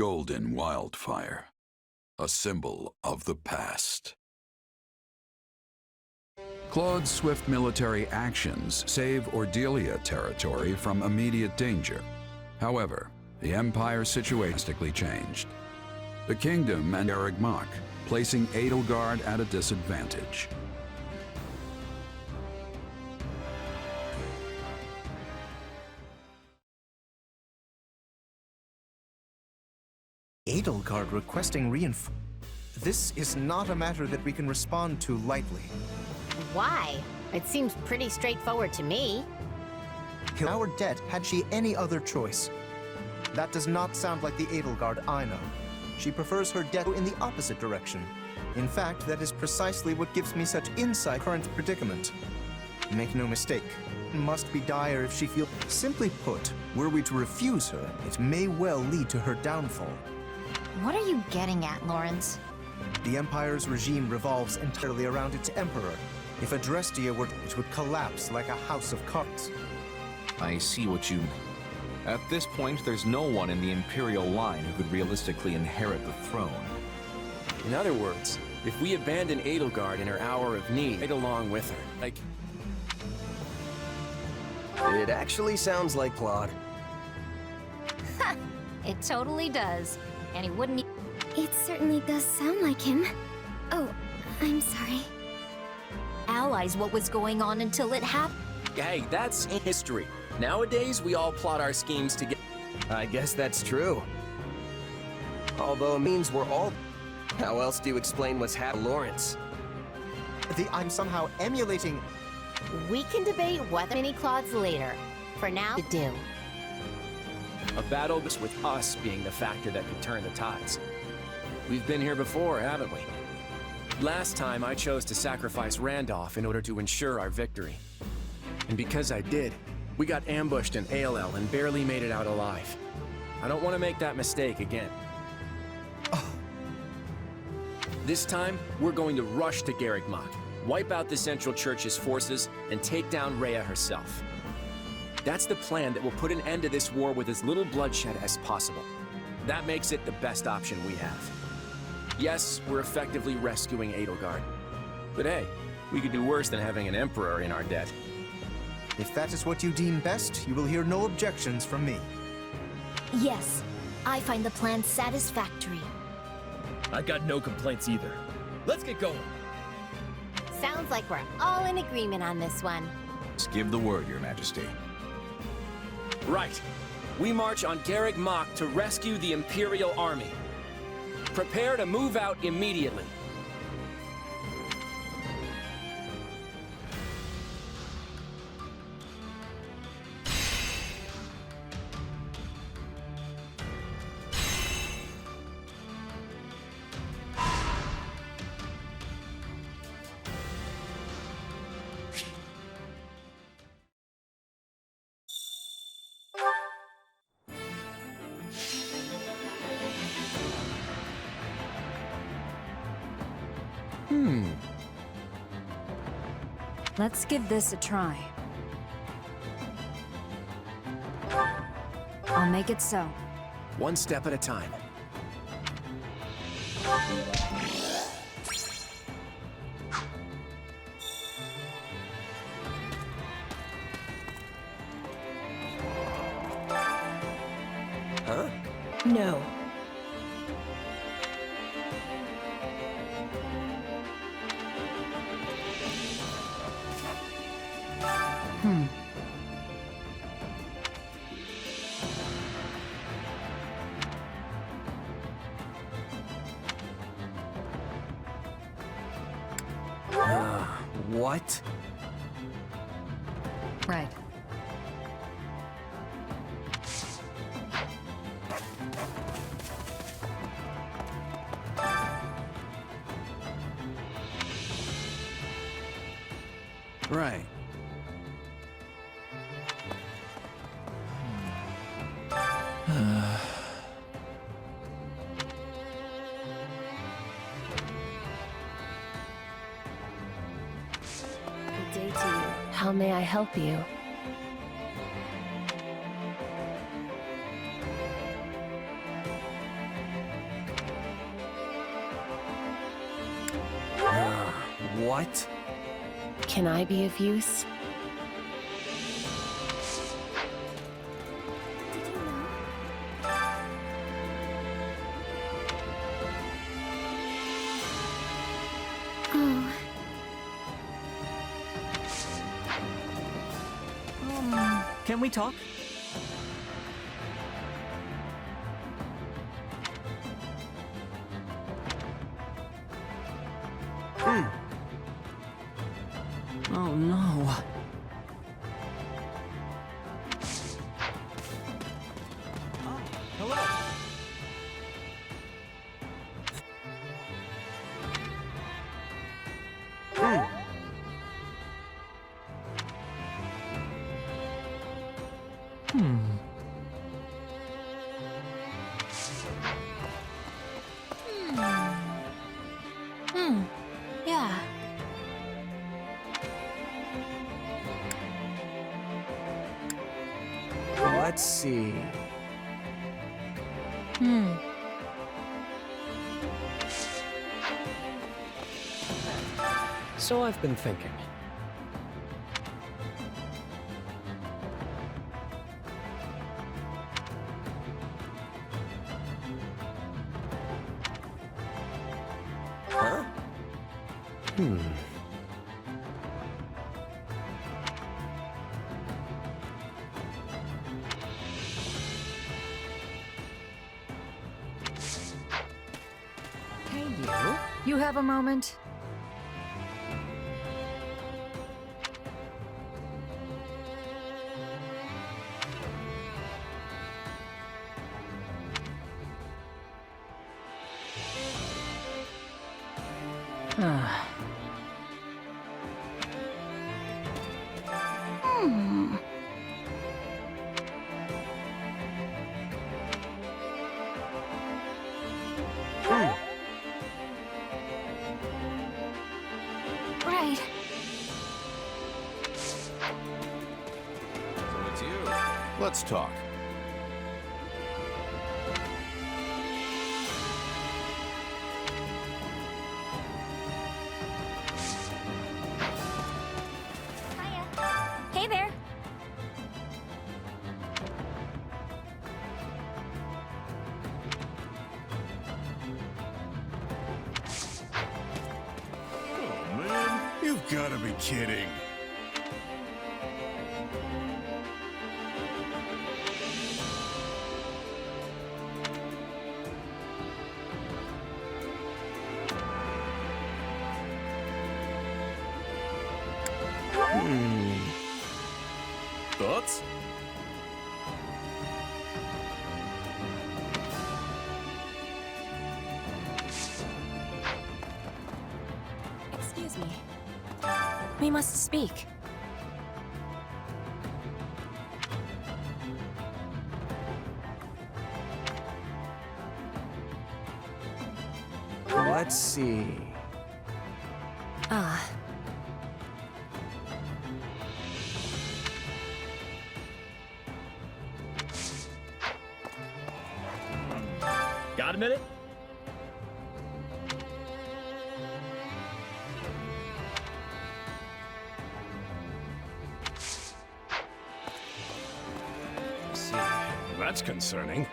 golden wildfire, a symbol of the past. Claude's swift military actions save Ordelia territory from immediate danger. However, the Empire's situation drastically changed. The kingdom and Garreg Mach, placing Edelgard at a disadvantage. Edelgard requesting reinforcements. This is not a matter that we can respond to lightly. Why? It seems pretty straightforward to me. Our debt, had she any other choice. That does not sound like the Edelgard I know. She prefers her debt in the opposite direction. In fact, that is precisely what gives me such insight into current predicament. Make no mistake, it must be dire if she feels... Simply put, were we to refuse her, it may well lead to her downfall. What are you getting at, Lawrence? The Empire's regime revolves entirely around its emperor. If Adrestia were, it would collapse like a house of cards. I see what you... At this point, there's no one in the Imperial line who could realistically inherit the throne. In other words, if we abandon Edelgard in her hour of need, right along with her, like... It actually sounds like Claude. Ha! It totally does. And he wouldn't... It certainly does sound like him. Oh, I'm sorry. Allies what was going on until it happened. Hey, that's history. Nowadays, we all plot our schemes together. I guess that's true. Although it means we're all... How else do you explain what's happened, Lawrence? I'm somehow emulating... We can debate whether mini Claudes later. For now, to do. A battle with us being the factor that could turn the tides. We've been here before, haven't we? Last time, I chose to sacrifice Randolph in order to ensure our victory. And because I did, we got ambushed in ALL and barely made it out alive. I don't want to make that mistake again. Oh. This time, we're going to rush to Garreg Mach, wipe out the Central Church's forces, and take down Rhea herself. That's the plan that will put an end to this war with as little bloodshed as possible. That makes it the best option we have. Yes, we're effectively rescuing Edelgard. But hey, we could do worse than having an emperor in our debt. If that is what you deem best, you will hear no objections from me. Yes, I find the plan satisfactory. I got no complaints either. Let's get going. Sounds like we're all in agreement on this one. Just give the word, Your Majesty. Right. We march on Garreg Mach to rescue the Imperial army. Prepare to move out immediately. Let's give this a try. I'll make it so. One step at a time. Huh? No. What? Right. Right. Good day to you. How may I help you? What? Can I be of use? Did you know? Oh, Can we talk? Oh no. Oh, hello. Yeah. Let's see. So I've been thinking. Huh? Hey, you. You have a moment? Right. So it's you. Let's talk. Hiya. Hey there. Oh, man. You've got to be kidding. Thoughts? Excuse me. We must speak. Let's see. Ah. Got a minute? See, that's concerning.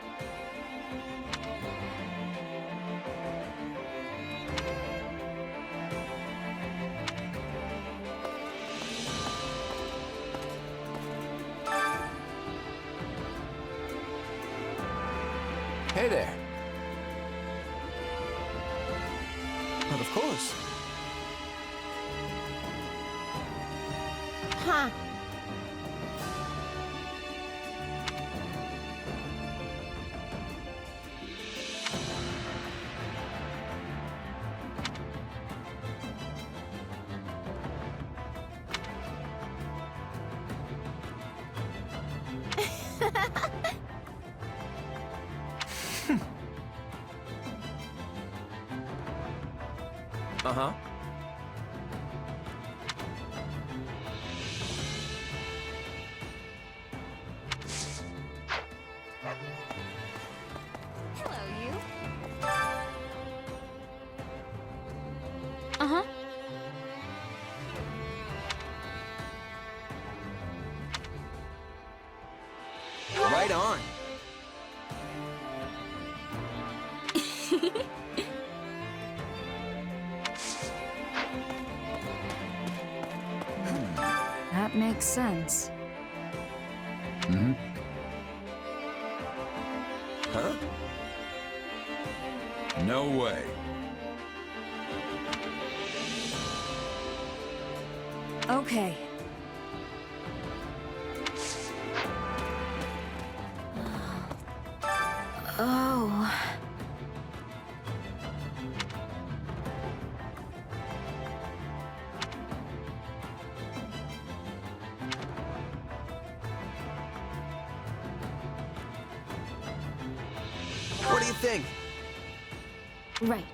Hey there. But of course. Huh. Uh-huh. Hello, you. Uh-huh. Right on. That makes sense. Mm-hmm. Huh? No way. Okay. Oh. What do you think? Right.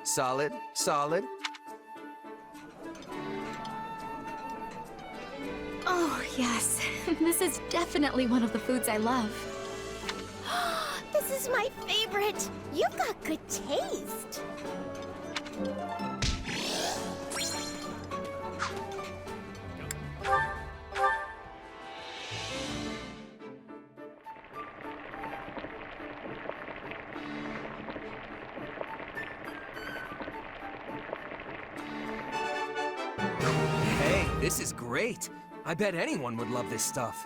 Solid, solid. Oh, yes. This is definitely one of the foods I love. This is my favorite. You've got good taste. Hey, this is great. I bet anyone would love this stuff.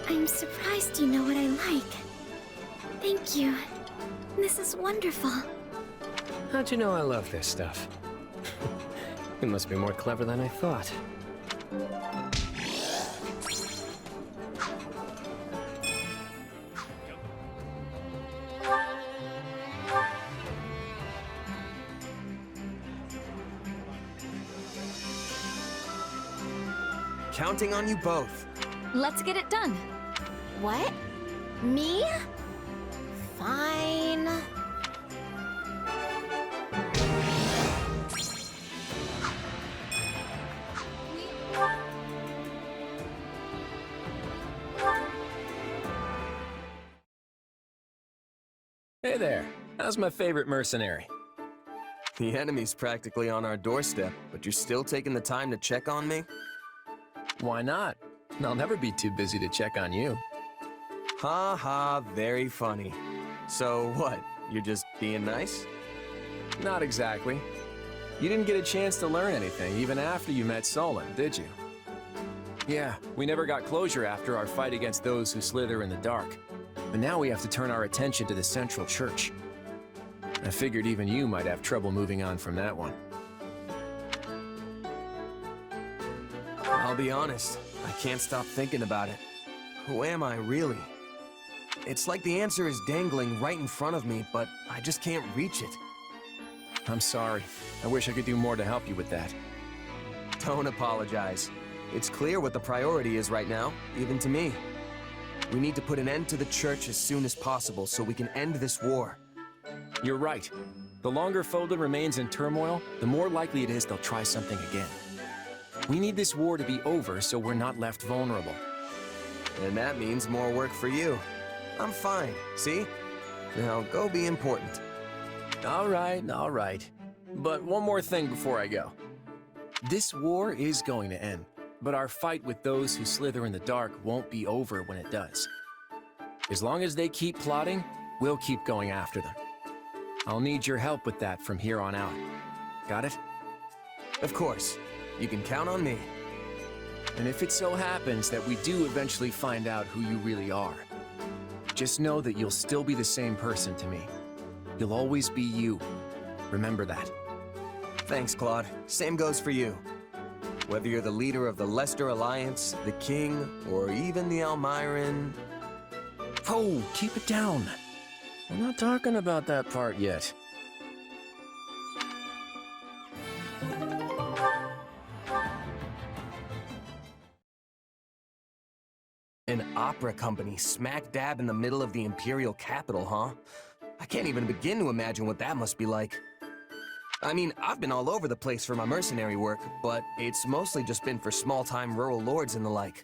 I'm surprised you know what I like. Thank you. This is wonderful. How'd you know I love this stuff? You must be more clever than I thought. Counting on you both. Let's get it done. What? Me? Fine. Hey there. How's my favorite mercenary? The enemy's practically on our doorstep, but you're still taking the time to check on me? Why not? I'll never be too busy to check on you. Ha ha, very funny. So what, you're just being nice? Not exactly. You didn't get a chance to learn anything even after you met Solon, did you? Yeah, we never got closure after our fight against those who slither in the dark. But now we have to turn our attention to the Central Church. I figured even you might have trouble moving on from that one. I'll be honest, I can't stop thinking about it. Who am I, really? It's like the answer is dangling right in front of me, but I just can't reach it. I'm sorry. I wish I could do more to help you with that. Don't apologize. It's clear what the priority is right now, even to me. We need to put an end to the church as soon as possible so we can end this war. You're right. The longer Foden remains in turmoil, the more likely it is they'll try something again. We need this war to be over so we're not left vulnerable. And that means more work for you. I'm fine, see? Now go be important. All right. But one more thing before I go. This war is going to end, but our fight with those who slither in the dark won't be over when it does. As long as they keep plotting, we'll keep going after them. I'll need your help with that from here on out. Got it? Of course. You can count on me. And if it so happens that we do eventually find out who you really are, just know that you'll still be the same person to me. You'll always be you. Remember that. Thanks, Claude. Same goes for you. Whether you're the leader of the Leicester Alliance, the King, or even the Almiran... Oh, keep it down. We're not talking about that part yet. An opera company smack dab in the middle of the Imperial capital, huh? I can't even begin to imagine what that must be like. I mean, I've been all over the place for my mercenary work, but it's mostly just been for small-time rural lords and the like.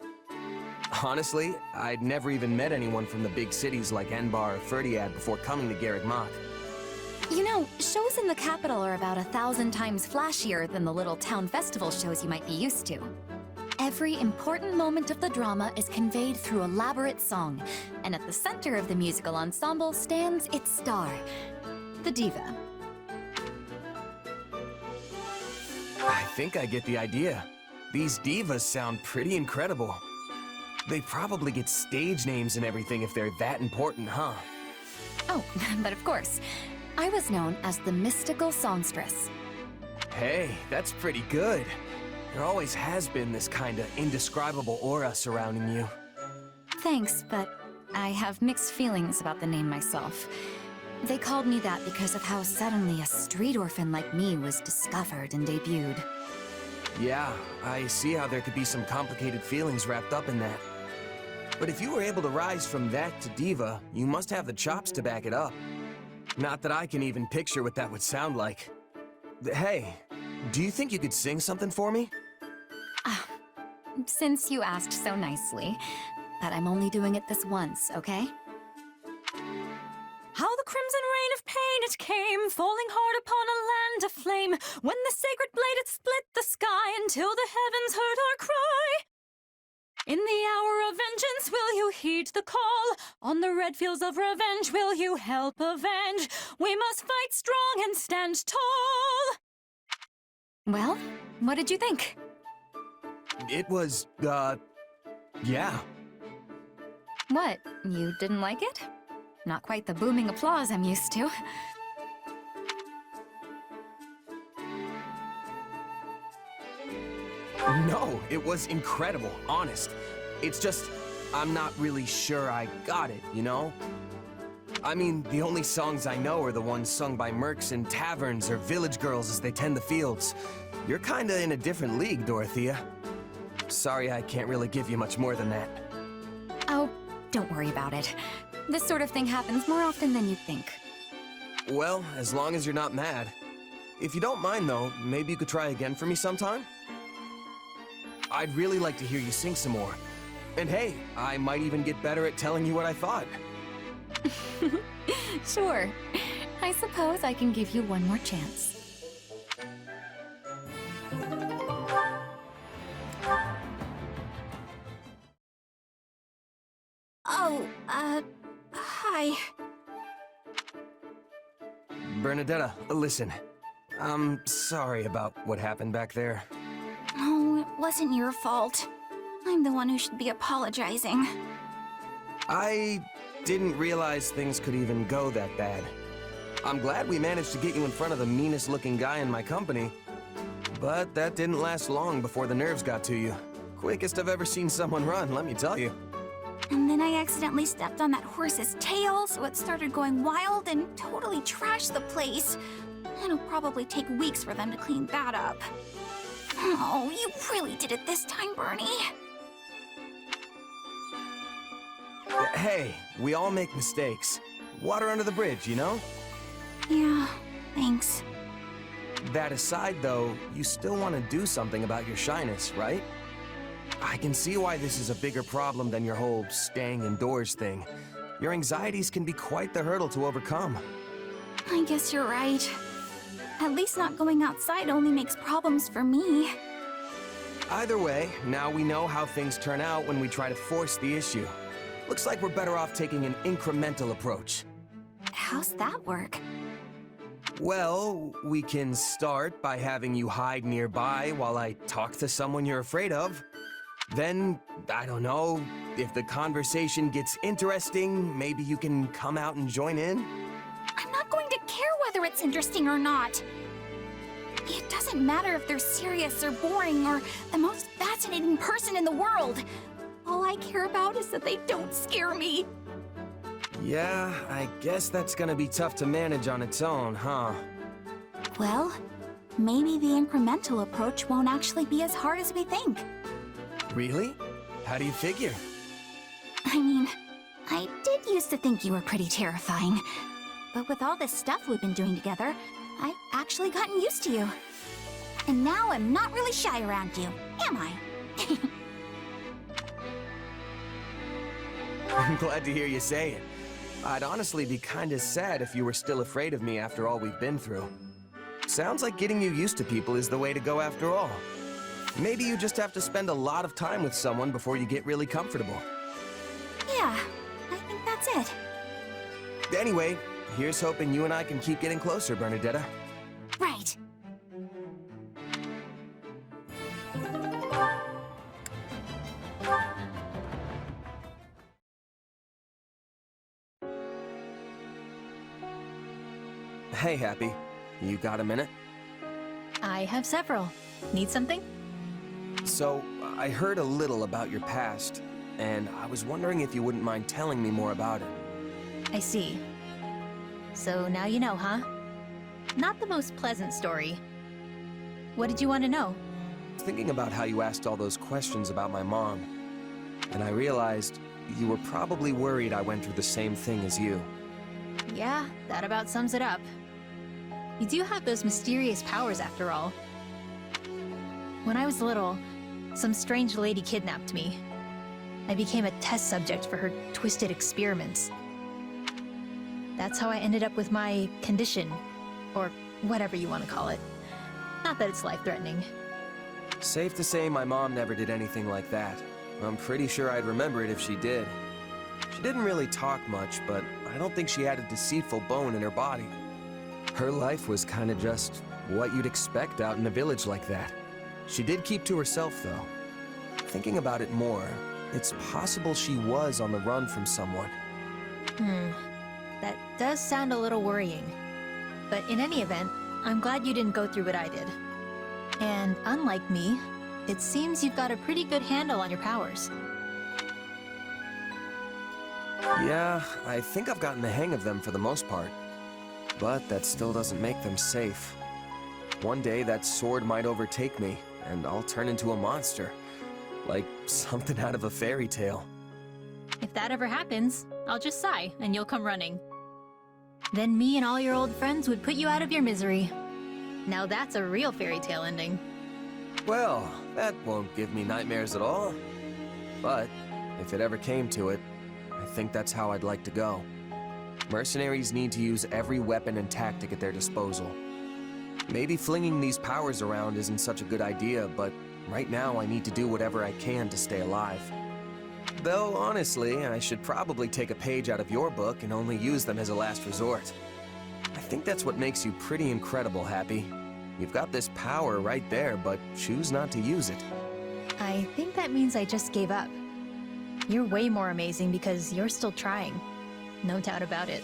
Honestly, I'd never even met anyone from the big cities like Enbar or Ferdiad before coming to Garreg Mach. You know, shows in the capital are about 1,000 times flashier than the little town festival shows you might be used to. Every important moment of the drama is conveyed through elaborate song, and at the center of the musical ensemble stands its star, the diva. I think I get the idea. These divas sound pretty incredible. They probably get stage names and everything if they're that important, huh? Oh, but of course. I was known as the mystical songstress. Hey, that's pretty good. There always has been this kind of indescribable aura surrounding you. Thanks, but I have mixed feelings about the name myself. They called me that because of how suddenly a street orphan like me was discovered and debuted. Yeah, I see how there could be some complicated feelings wrapped up in that. But if you were able to rise from that to diva, you must have the chops to back it up. Not that I can even picture what that would sound like. Hey, do you think you could sing something for me? Since you asked so nicely, but I'm only doing it this once, okay? How the crimson rain of pain it came, falling hard upon a land aflame, when the sacred blade it split the sky until the heavens heard our cry. In the hour of vengeance will you heed the call? On the red fields of revenge will you help avenge? We must fight strong and stand tall. Well, what did you think? It was, yeah. What, you didn't like it? Not quite the booming applause I'm used to. No, it was incredible, honest. It's just, I'm not really sure I got it, you know? I mean, the only songs I know are the ones sung by mercs in taverns or village girls as they tend the fields. You're kinda in a different league, Dorothea. Sorry, I can't really give you much more than that. Oh, don't worry about it. This sort of thing happens more often than you think. Well, as long as you're not mad. If you don't mind, though, maybe you could try again for me sometime? I'd really like to hear you sing some more. And hey, I might even get better at telling you what I thought. Sure. I suppose I can give you one more chance. Oh, hi. Bernadetta, listen. I'm sorry about what happened back there. Oh, it wasn't your fault. I'm the one who should be apologizing. I didn't realize things could even go that bad. I'm glad we managed to get you in front of the meanest looking guy in my company. But that didn't last long before the nerves got to you. Quickest I've ever seen someone run, let me tell you. And then I accidentally stepped on that horse's tail, so it started going wild and totally trashed the place. It'll probably take weeks for them to clean that up. Oh, you really did it this time, Bernie. Hey, we all make mistakes. Water under the bridge, you know? Yeah, thanks. That aside, though, you still want to do something about your shyness, right? I can see why this is a bigger problem than your whole staying indoors thing. Your anxieties can be quite the hurdle to overcome. I guess you're right. At least not going outside only makes problems for me. Either way, now we know how things turn out when we try to force the issue. Looks like we're better off taking an incremental approach. How's that work? Well, we can start by having you hide nearby while I talk to someone you're afraid of. Then, I don't know, if the conversation gets interesting, maybe you can come out and join in? I'm not going to care whether it's interesting or not. It doesn't matter if they're serious or boring or the most fascinating person in the world. All I care about is that they don't scare me. Yeah, I guess that's gonna be tough to manage on its own, huh? Well, maybe the incremental approach won't actually be as hard as we think. Really? How do you figure? I mean, I did used to think you were pretty terrifying. But with all this stuff we've been doing together, I've actually gotten used to you. And now I'm not really shy around you, am I? I'm glad to hear you say it. I'd honestly be kinda sad if you were still afraid of me after all we've been through. Sounds like getting you used to people is the way to go after all. Maybe you just have to spend a lot of time with someone before you get really comfortable. Yeah, I think that's it. Anyway, here's hoping you and I can keep getting closer, Bernadetta. Right. Hey, Happy. You got a minute? I have several. Need something? So, I heard a little about your past, and I was wondering if you wouldn't mind telling me more about it. I see. So now you know, huh? Not the most pleasant story. What did you want to know? Thinking about how you asked all those questions about my mom, and I realized you were probably worried I went through the same thing as you. Yeah, that about sums it up. You do have those mysterious powers after all. When I was little, some strange lady kidnapped me. I became a test subject for her twisted experiments. That's how I ended up with my condition, or whatever you want to call it. Not that it's life-threatening. Safe to say my mom never did anything like that. I'm pretty sure I'd remember it if she did. She didn't really talk much, but I don't think she had a deceitful bone in her body. Her life was kinda just what you'd expect out in a village like that. She did keep to herself, though. Thinking about it more, it's possible she was on the run from someone. That does sound a little worrying. But in any event, I'm glad you didn't go through what I did. And unlike me, it seems you've got a pretty good handle on your powers. Yeah, I think I've gotten the hang of them for the most part. But that still doesn't make them safe. One day that sword might overtake me, and I'll turn into a monster. Like something out of a fairy tale. If that ever happens, I'll just sigh and you'll come running. Then me and all your old friends would put you out of your misery. Now that's a real fairy tale ending. Well, that won't give me nightmares at all. But if it ever came to it, I think that's how I'd like to go. Mercenaries need to use every weapon and tactic at their disposal. Maybe flinging these powers around isn't such a good idea, but right now I need to do whatever I can to stay alive. Though, honestly, I should probably take a page out of your book and only use them as a last resort. I think that's what makes you pretty incredible, Happy. You've got this power right there, but choose not to use it. I think that means I just gave up. You're way more amazing because you're still trying. No doubt about it.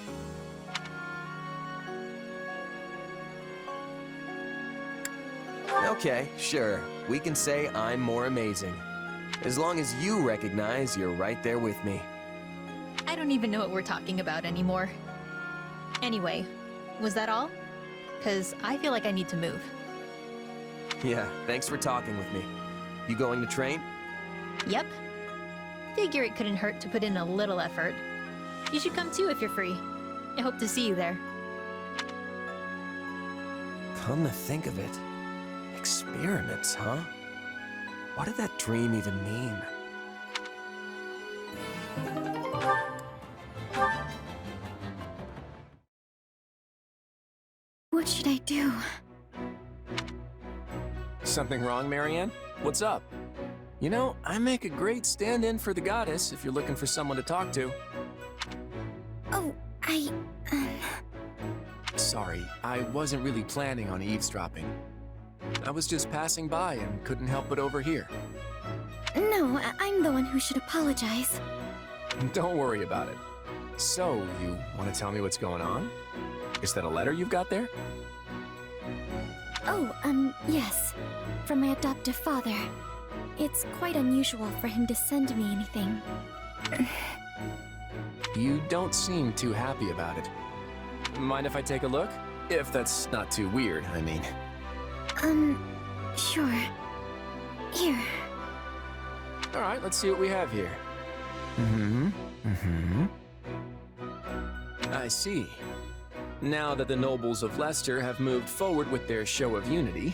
Okay, sure. We can say I'm more amazing. As long as you recognize you're right there with me. I don't even know what we're talking about anymore. Anyway, was that all? 'Cause I feel like I need to move. Yeah, thanks for talking with me. You going to train? Yep. Figure it couldn't hurt to put in a little effort. You should come too if you're free. I hope to see you there. Come to think of it, experiments, huh? What did that dream even mean? What should I do? Something wrong, Marianne? What's up? You know, I make a great stand-in for the goddess if you're looking for someone to talk to. Oh, Sorry, I wasn't really planning on eavesdropping. I was just passing by and couldn't help but overhear. No, I'm the one who should apologize. Don't worry about it. So, you want to tell me what's going on? Is that a letter you've got there? Oh, yes. From my adoptive father. It's quite unusual for him to send me anything. You don't seem too happy about it. Mind if I take a look? If that's not too weird, I mean. Sure. Here. Alright, let's see what we have here. I see. Now that the nobles of Leicester have moved forward with their show of unity,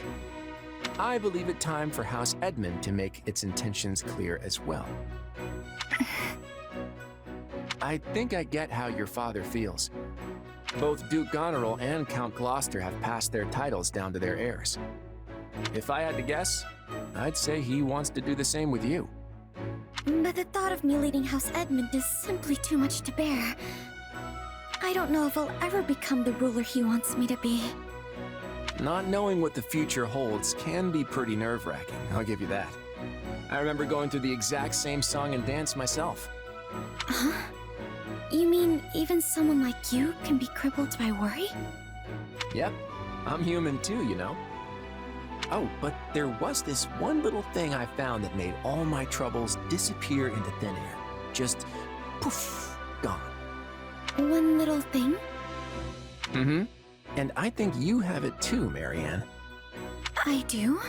I believe it time for House Edmund to make its intentions clear as well. I think I get how your father feels. Both Duke Goneril and Count Gloucester have passed their titles down to their heirs. If I had to guess, I'd say he wants to do the same with you. But the thought of me leading House Edmund is simply too much to bear. I don't know if I'll ever become the ruler he wants me to be. Not knowing what the future holds can be pretty nerve-wracking, I'll give you that. I remember going through the exact same song and dance myself. Huh? You mean even someone like you can be crippled by worry? Yep, I'm human too, you know. Oh, but there was this one little thing I found that made all my troubles disappear into thin air. Just poof, gone. One little thing? And I think you have it too, Marianne. I do?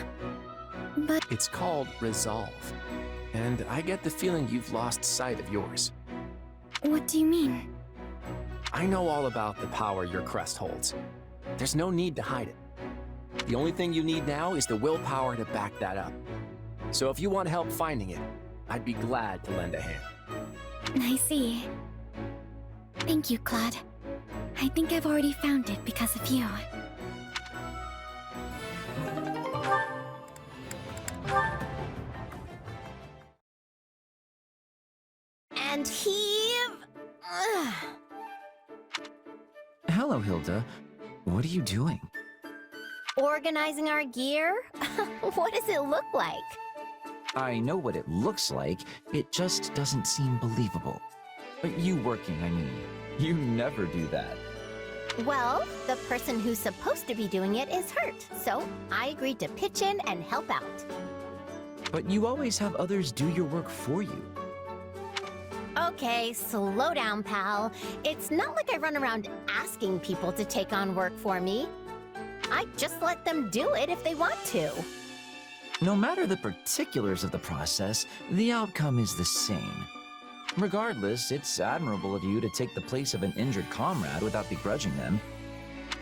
But... It's called resolve. And I get the feeling you've lost sight of yours. What do you mean? I know all about the power your crest holds. There's no need to hide it. The only thing you need now is the willpower to back that up. So if you want help finding it, I'd be glad to lend a hand. I see. Thank you, Claude. I think I've already found it because of you. And heave! Hello, Hilda. What are you doing? Organizing our gear? What does it look like? I know what it looks like. It just doesn't seem believable. You working, I mean. You never do that. Well, the person who's supposed to be doing it is hurt, so I agreed to pitch in and help out. But you always have others do your work for you. Okay, slow down, pal. It's not like I run around asking people to take on work for me. I just let them do it if they want to. No matter the particulars of the process, the outcome is the same. Regardless, it's admirable of you to take the place of an injured comrade without begrudging them.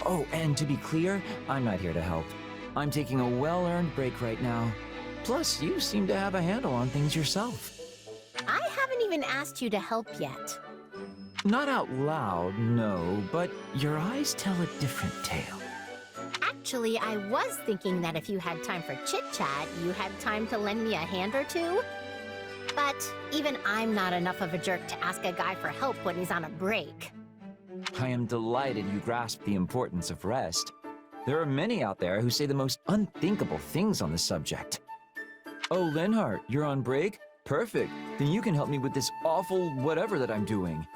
Oh, and to be clear, I'm not here to help. I'm taking a well-earned break right now. Plus, you seem to have a handle on things yourself. I haven't even asked you to help yet. Not out loud, no, but your eyes tell a different tale. Actually, I was thinking that if you had time for chit-chat, you had time to lend me a hand or two. But even I'm not enough of a jerk to ask a guy for help when he's on a break. I am delighted you grasp the importance of rest. There are many out there who say the most unthinkable things on the subject. Oh, Linhart, you're on break? Perfect. Then you can help me with this awful whatever that I'm doing.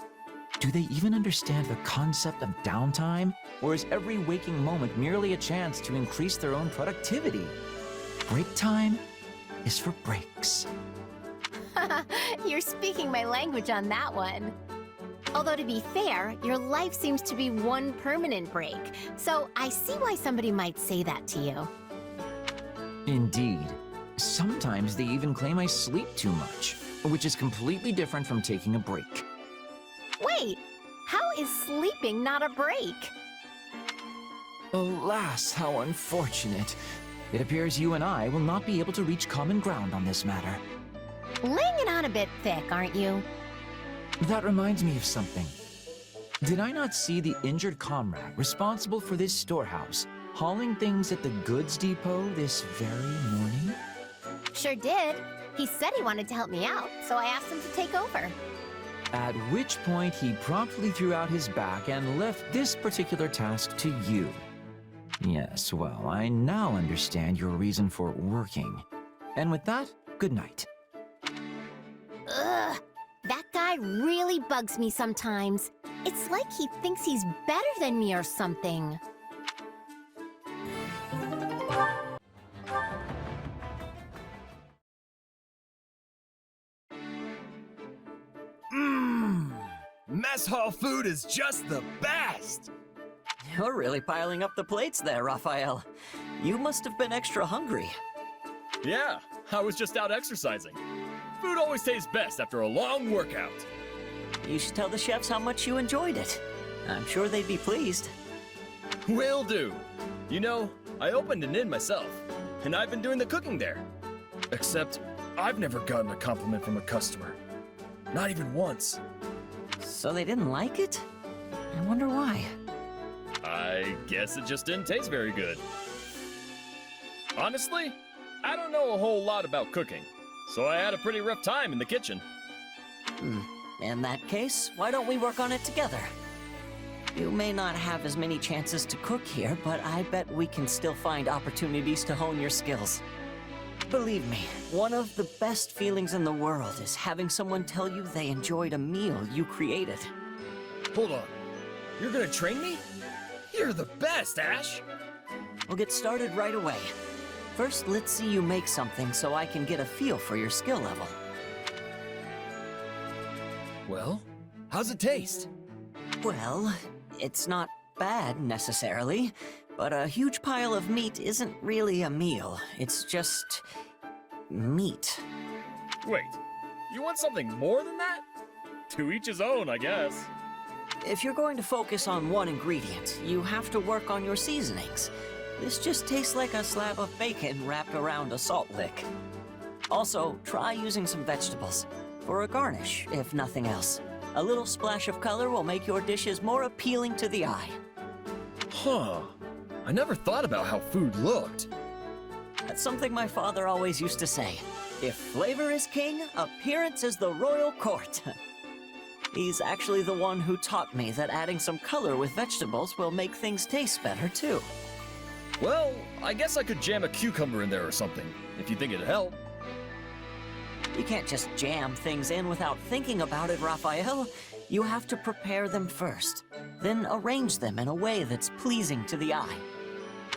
Do they even understand the concept of downtime? Or is every waking moment merely a chance to increase their own productivity? Break time is for breaks. You're speaking my language on that one. Although to be fair, your life seems to be one permanent break, so I see why somebody might say that to you. Indeed. Sometimes they even claim I sleep too much, which is completely different from taking a break. Wait, how is sleeping not a break? Alas, how unfortunate. It appears you and I will not be able to reach common ground on this matter. Laying it on a bit thick, aren't you? That reminds me of something. Did I not see the injured comrade responsible for this storehouse hauling things at the goods depot this very morning? Sure did. He said he wanted to help me out, so I asked him to take over. At which point he promptly threw out his back and left this particular task to you. Yes, well, I now understand your reason for working. And with that, good night. Ugh, that guy really bugs me sometimes. It's like he thinks he's better than me or something. mess hall food is just the best! You're really piling up the plates there, Raphael. You must have been extra hungry. Yeah, I was just out exercising. Food always tastes best after a long workout. You should tell the chefs how much you enjoyed it. I'm sure they'd be pleased. Will do. You know, I opened an inn myself, and I've been doing the cooking there. Except, I've never gotten a compliment from a customer. Not even once. So they didn't like it? I wonder why. I guess it just didn't taste very good. Honestly, I don't know a whole lot about cooking, so I had a pretty rough time in the kitchen. In that case, why don't we work on it together? You may not have as many chances to cook here, but I bet we can still find opportunities to hone your skills. Believe me, one of the best feelings in the world is having someone tell you they enjoyed a meal you created. Hold on. You're gonna train me? You're the best, Ash! We'll get started right away. First, let's see you make something so I can get a feel for your skill level. Well, how's it taste? Well, it's not bad necessarily, but a huge pile of meat isn't really a meal. It's just meat. Wait, you want something more than that? To each his own, I guess. If you're going to focus on one ingredient, you have to work on your seasonings. This just tastes like a slab of bacon wrapped around a salt lick. Also, try using some vegetables for a garnish, if nothing else. A little splash of color will make your dishes more appealing to the eye. Huh. I never thought about how food looked. That's something my father always used to say. If flavor is king, appearance is the royal court. He's actually the one who taught me that adding some color with vegetables will make things taste better too. Well, I guess I could jam a cucumber in there or something, if you think it'd help. You can't just jam things in without thinking about it, Raphael. You have to prepare them first, then arrange them in a way that's pleasing to the eye.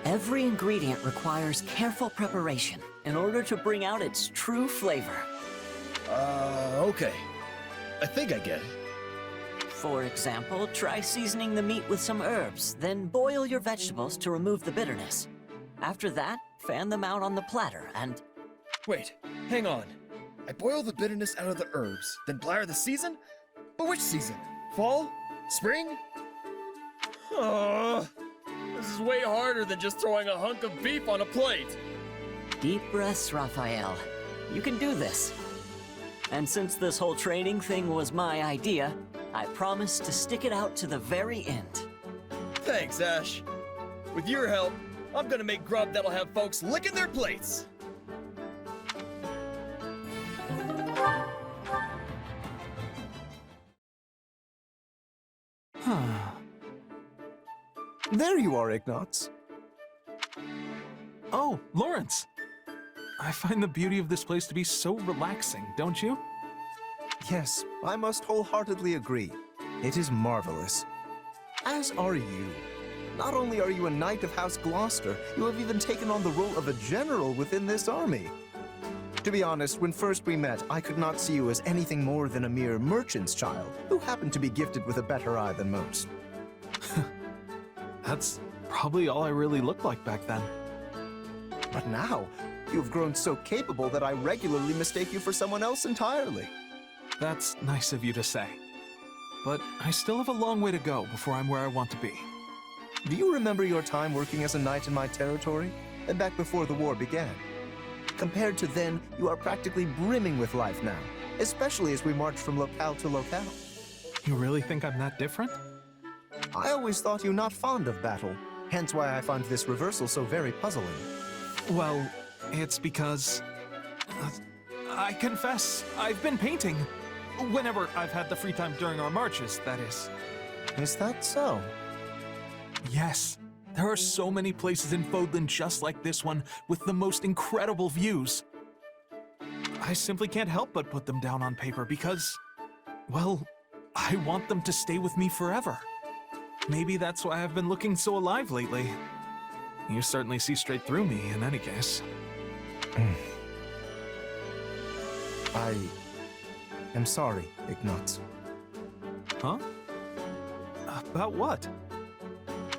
Every ingredient requires careful preparation in order to bring out its true flavor. Okay. I think I get it. For example, try seasoning the meat with some herbs, then boil your vegetables to remove the bitterness. After that, fan them out on the platter and... Wait, hang on. I boil the bitterness out of the herbs, then blare the season? But which season? Fall? Spring? This is way harder than just throwing a hunk of beef on a plate. Deep breaths, Raphael. You can do this. And since this whole training thing was my idea, I promise to stick it out to the very end. Thanks, Ash. With your help, I'm gonna make grub that'll have folks licking their plates. There you are, Ignatz. Oh, Lawrence! I find the beauty of this place to be so relaxing, don't you? Yes, I must wholeheartedly agree. It is marvelous. As are you. Not only are you a knight of House Gloucester, you have even taken on the role of a general within this army. To be honest, when first we met, I could not see you as anything more than a mere merchant's child, who happened to be gifted with a better eye than most. That's probably all I really looked like back then. But now, you have grown so capable that I regularly mistake you for someone else entirely. That's nice of you to say. But I still have a long way to go before I'm where I want to be. Do you remember your time working as a knight in my territory? And back before the war began? Compared to then, you are practically brimming with life now, especially as we march from locale to locale. You really think I'm that different? I always thought you not fond of battle, hence why I find this reversal so very puzzling. Well, it's because... I confess, I've been painting. Whenever I've had the free time during our marches, that is. Is that so? Yes. There are so many places in Fodlan just like this one, with the most incredible views. I simply can't help but put them down on paper because, well, I want them to stay with me forever. Maybe that's why I've been looking so alive lately. You certainly see straight through me, in any case. I am sorry, Ignatz. Huh? About what?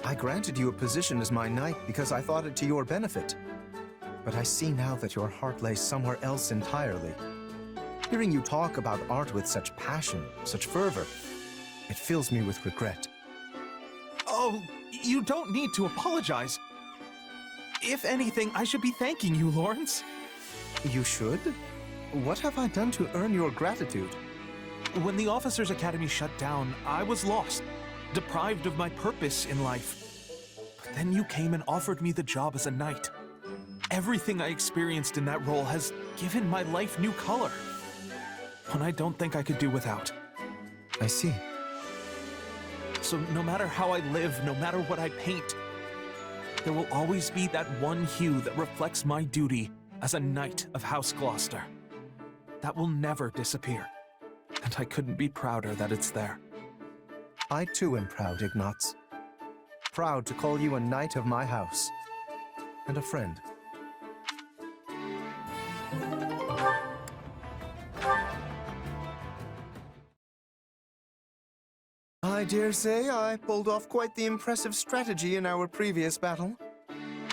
I granted you a position as my knight because I thought it to your benefit. But I see now that your heart lay somewhere else entirely. Hearing you talk about art with such passion, such fervor, it fills me with regret. Oh, you don't need to apologize. If anything, I should be thanking you, Lawrence. You should? What have I done to earn your gratitude? When the Officers' Academy shut down, I was lost, deprived of my purpose in life. But then you came and offered me the job as a knight. Everything I experienced in that role has given my life new color. One I don't think I could do without. I see. So no matter how I live, no matter what I paint, there will always be that one hue that reflects my duty as a knight of House Gloucester. That will never disappear. And I couldn't be prouder that it's there. I too am proud, Ignatz. Proud to call you a knight of my house. And a friend. I dare say I pulled off quite the impressive strategy in our previous battle.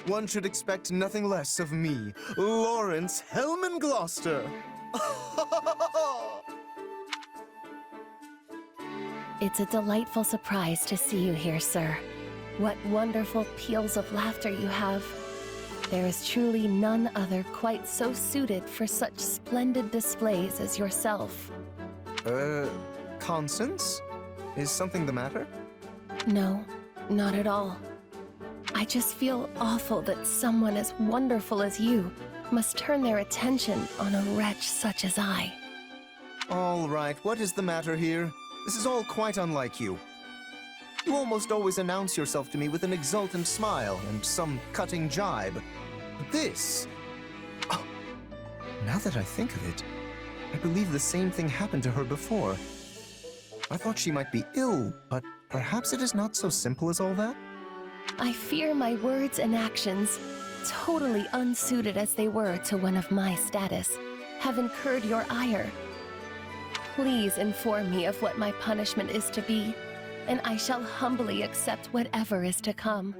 One should expect nothing less of me, Lawrence Hellman Gloucester. It's a delightful surprise to see you here, sir. What wonderful peals of laughter you have. There is truly none other quite so suited for such splendid displays as yourself. Constance? Is something the matter? No, not at all. I just feel awful that someone as wonderful as you must turn their attention on a wretch such as I. All right, what is the matter here? This is all quite unlike you. You almost always announce yourself to me with an exultant smile and some cutting jibe. This... Oh, now that I think of it, I believe the same thing happened to her before. I thought she might be ill, but perhaps it is not so simple as all that? I fear my words and actions, totally unsuited as they were to one of my status, have incurred your ire. Please inform me of what my punishment is to be, and I shall humbly accept whatever is to come.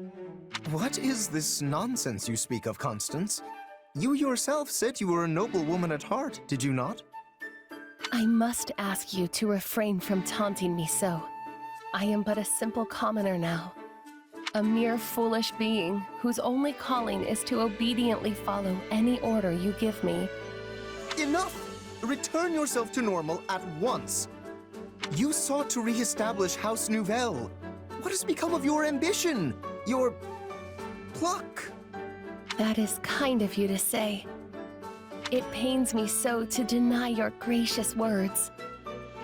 What is this nonsense you speak of, Constance? You yourself said you were a noble woman at heart, did you not? I must ask you to refrain from taunting me so. I am but a simple commoner now. A mere foolish being whose only calling is to obediently follow any order you give me. Enough! Return yourself to normal at once. You sought to re-establish House Nouvelle. What has become of your ambition? Your... pluck? That is kind of you to say. It pains me so to deny your gracious words.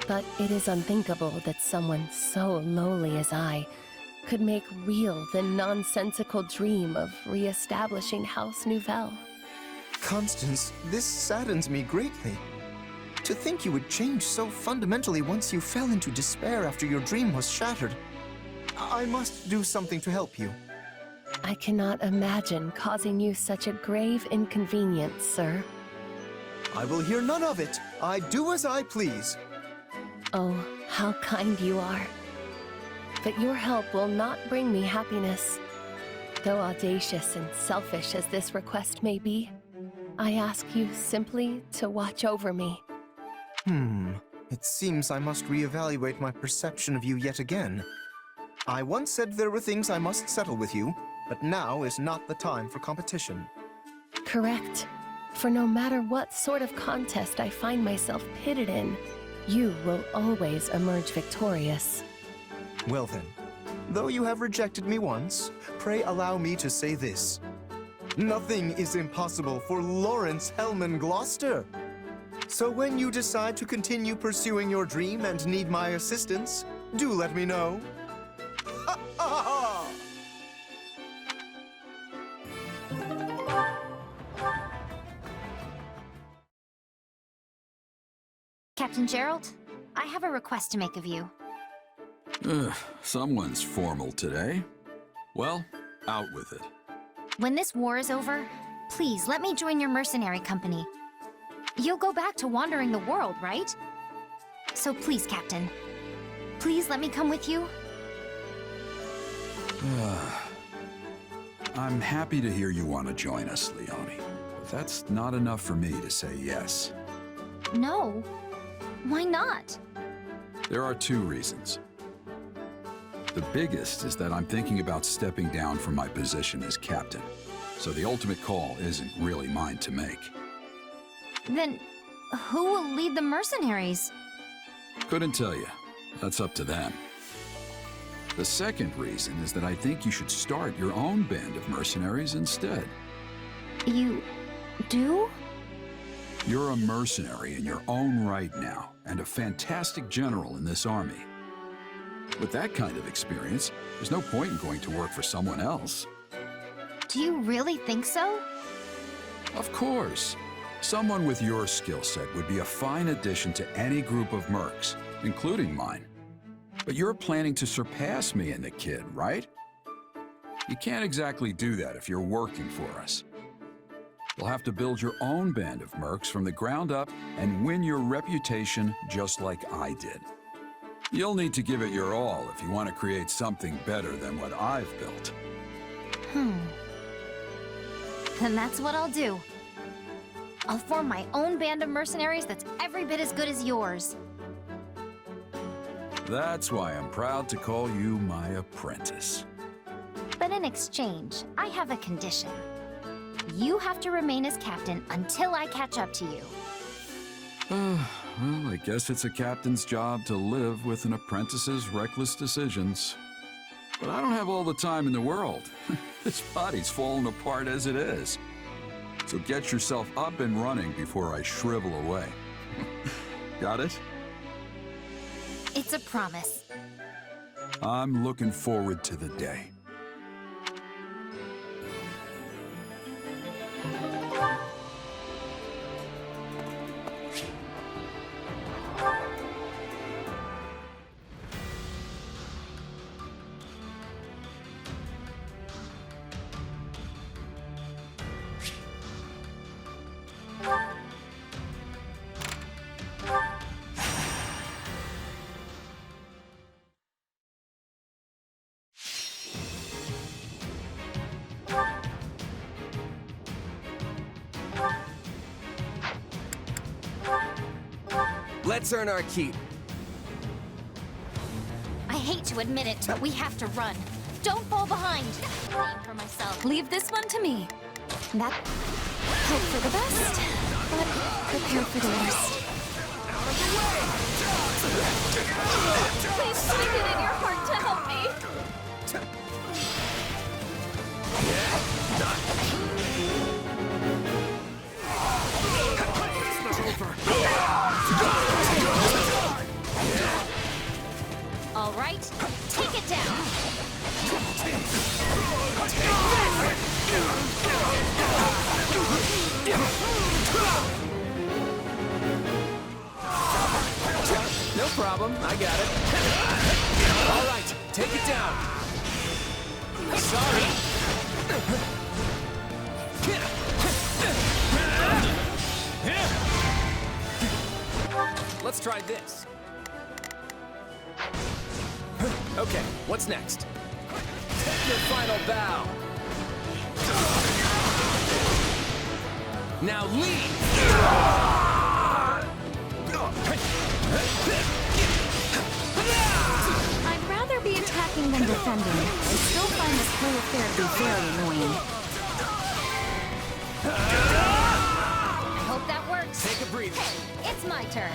But it is unthinkable that someone so lowly as I could make real the nonsensical dream of re-establishing House Nouvelle. Constance, this saddens me greatly. To think you would change so fundamentally once you fell into despair after your dream was shattered. I must do something to help you. I cannot imagine causing you such a grave inconvenience, sir. I will hear none of it. I do as I please. Oh, how kind you are. But your help will not bring me happiness. Though audacious and selfish as this request may be, I ask you simply to watch over me. It seems I must reevaluate my perception of you yet again. I once said there were things I must settle with you, but now is not the time for competition. Correct. For no matter what sort of contest I find myself pitted in, you will always emerge victorious. Well then, though you have rejected me once, pray allow me to say this. Nothing is impossible for Lawrence Hellman Gloucester. So when you decide to continue pursuing your dream and need my assistance, do let me know. Ha ha ha! Captain Gerald, I have a request to make of you. Someone's formal today. Well, out with it. When this war is over, please let me join your mercenary company. You'll go back to wandering the world, right? So please, Captain, please let me come with you. I'm happy to hear you want to join us, Leone, but that's not enough for me to say yes. No. Why not? There are 2 reasons. The biggest is that I'm thinking about stepping down from my position as captain, so the ultimate call isn't really mine to make. Then, who will lead the mercenaries? Couldn't tell you. That's up to them. The second reason is that I think you should start your own band of mercenaries instead. You do? You're a mercenary in your own right now, and a fantastic general in this army. With that kind of experience, there's no point in going to work for someone else. Do you really think so? Of course. Someone with your skill set would be a fine addition to any group of mercs, including mine. But you're planning to surpass me and the kid, right? You can't exactly do that if you're working for us. You'll have to build your own band of mercs from the ground up and win your reputation just like I did. You'll need to give it your all if you want to create something better than what I've built. Then that's what I'll do. I'll form my own band of mercenaries that's every bit as good as yours. That's why I'm proud to call you my apprentice. But in exchange, I have a condition. You have to remain as captain until I catch up to you. Well, I guess it's a captain's job to live with an apprentice's reckless decisions. But I don't have all the time in the world. This body's falling apart as it is. So get yourself up and running before I shrivel away. Got it? It's a promise. I'm looking forward to the day. Let's earn our keep. I hate to admit it, but we have to run. Don't fall behind. Aim for myself. Leave this one to me. That hope for the best, but prepare for the worst. Please find it in your heart to help me. All right, take it down. No problem, I got it. All right, take it down. Sorry. Let's try this. Okay, what's next? Take your final bow. Now leave! I'd rather be attacking than defending. I still find this whole affair to be very annoying. I hope that works. Take a breather. Hey, it's my turn.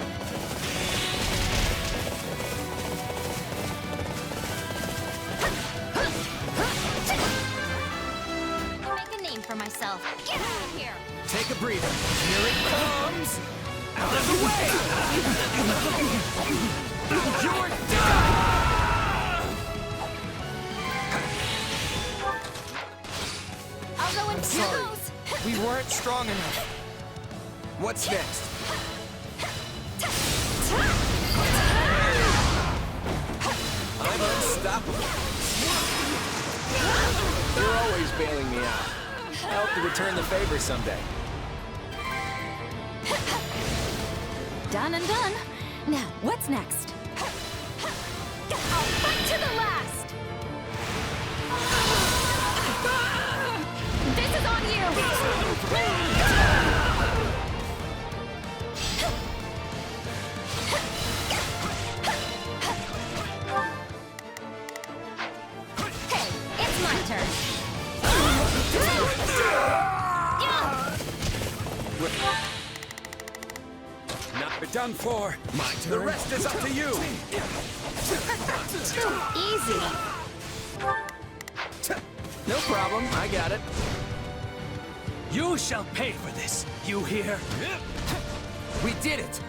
Make a name for myself. Get out of here! Take a breather. Here it comes! Out of the way! You're done! I'll go in two goes. We weren't strong enough. What's next? I'm unstoppable. You're always bailing me out. I hope to return the favor someday. Done and done. Now, what's next? I'll fight to the last! It's my turn. Not done for. My turn. The rest is up to you. Too easy. No problem. I got it. You shall pay for this. You hear? We did it.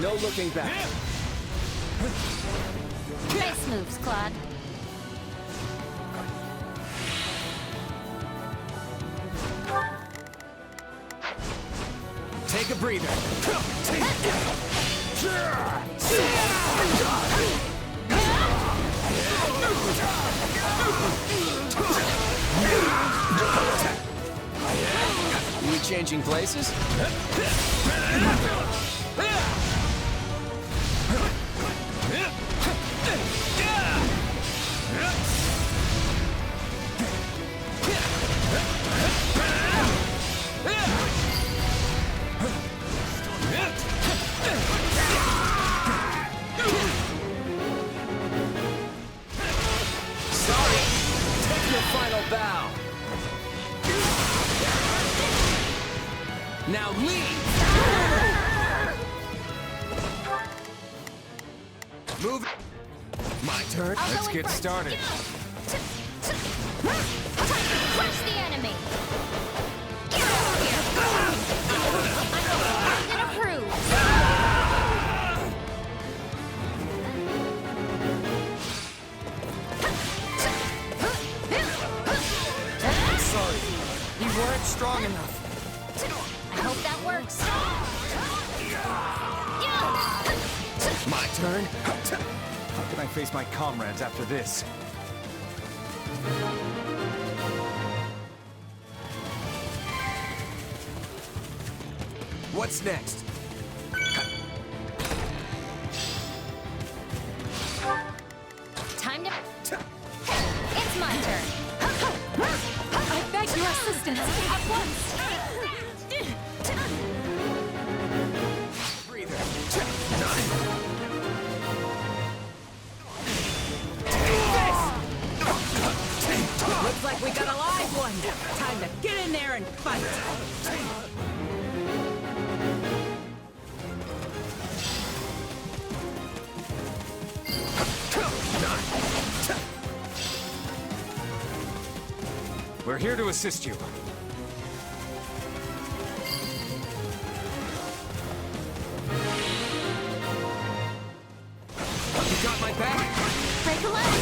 No looking back. Nice moves, Claude. Take a breather. We changing places? Sorry. Take your final bow. Now leave. Move. My turn. Let's get started. Crush the enemy. I'm gonna prove. Sorry. You weren't strong enough. I hope that works. My turn. How can I face my comrades after this? What's next? Time to... It's my turn. I beg your assistance at once. Breather. Looks like we got a live one. Time to get in there and fight. We're here to assist you. You got my back? Break a leg.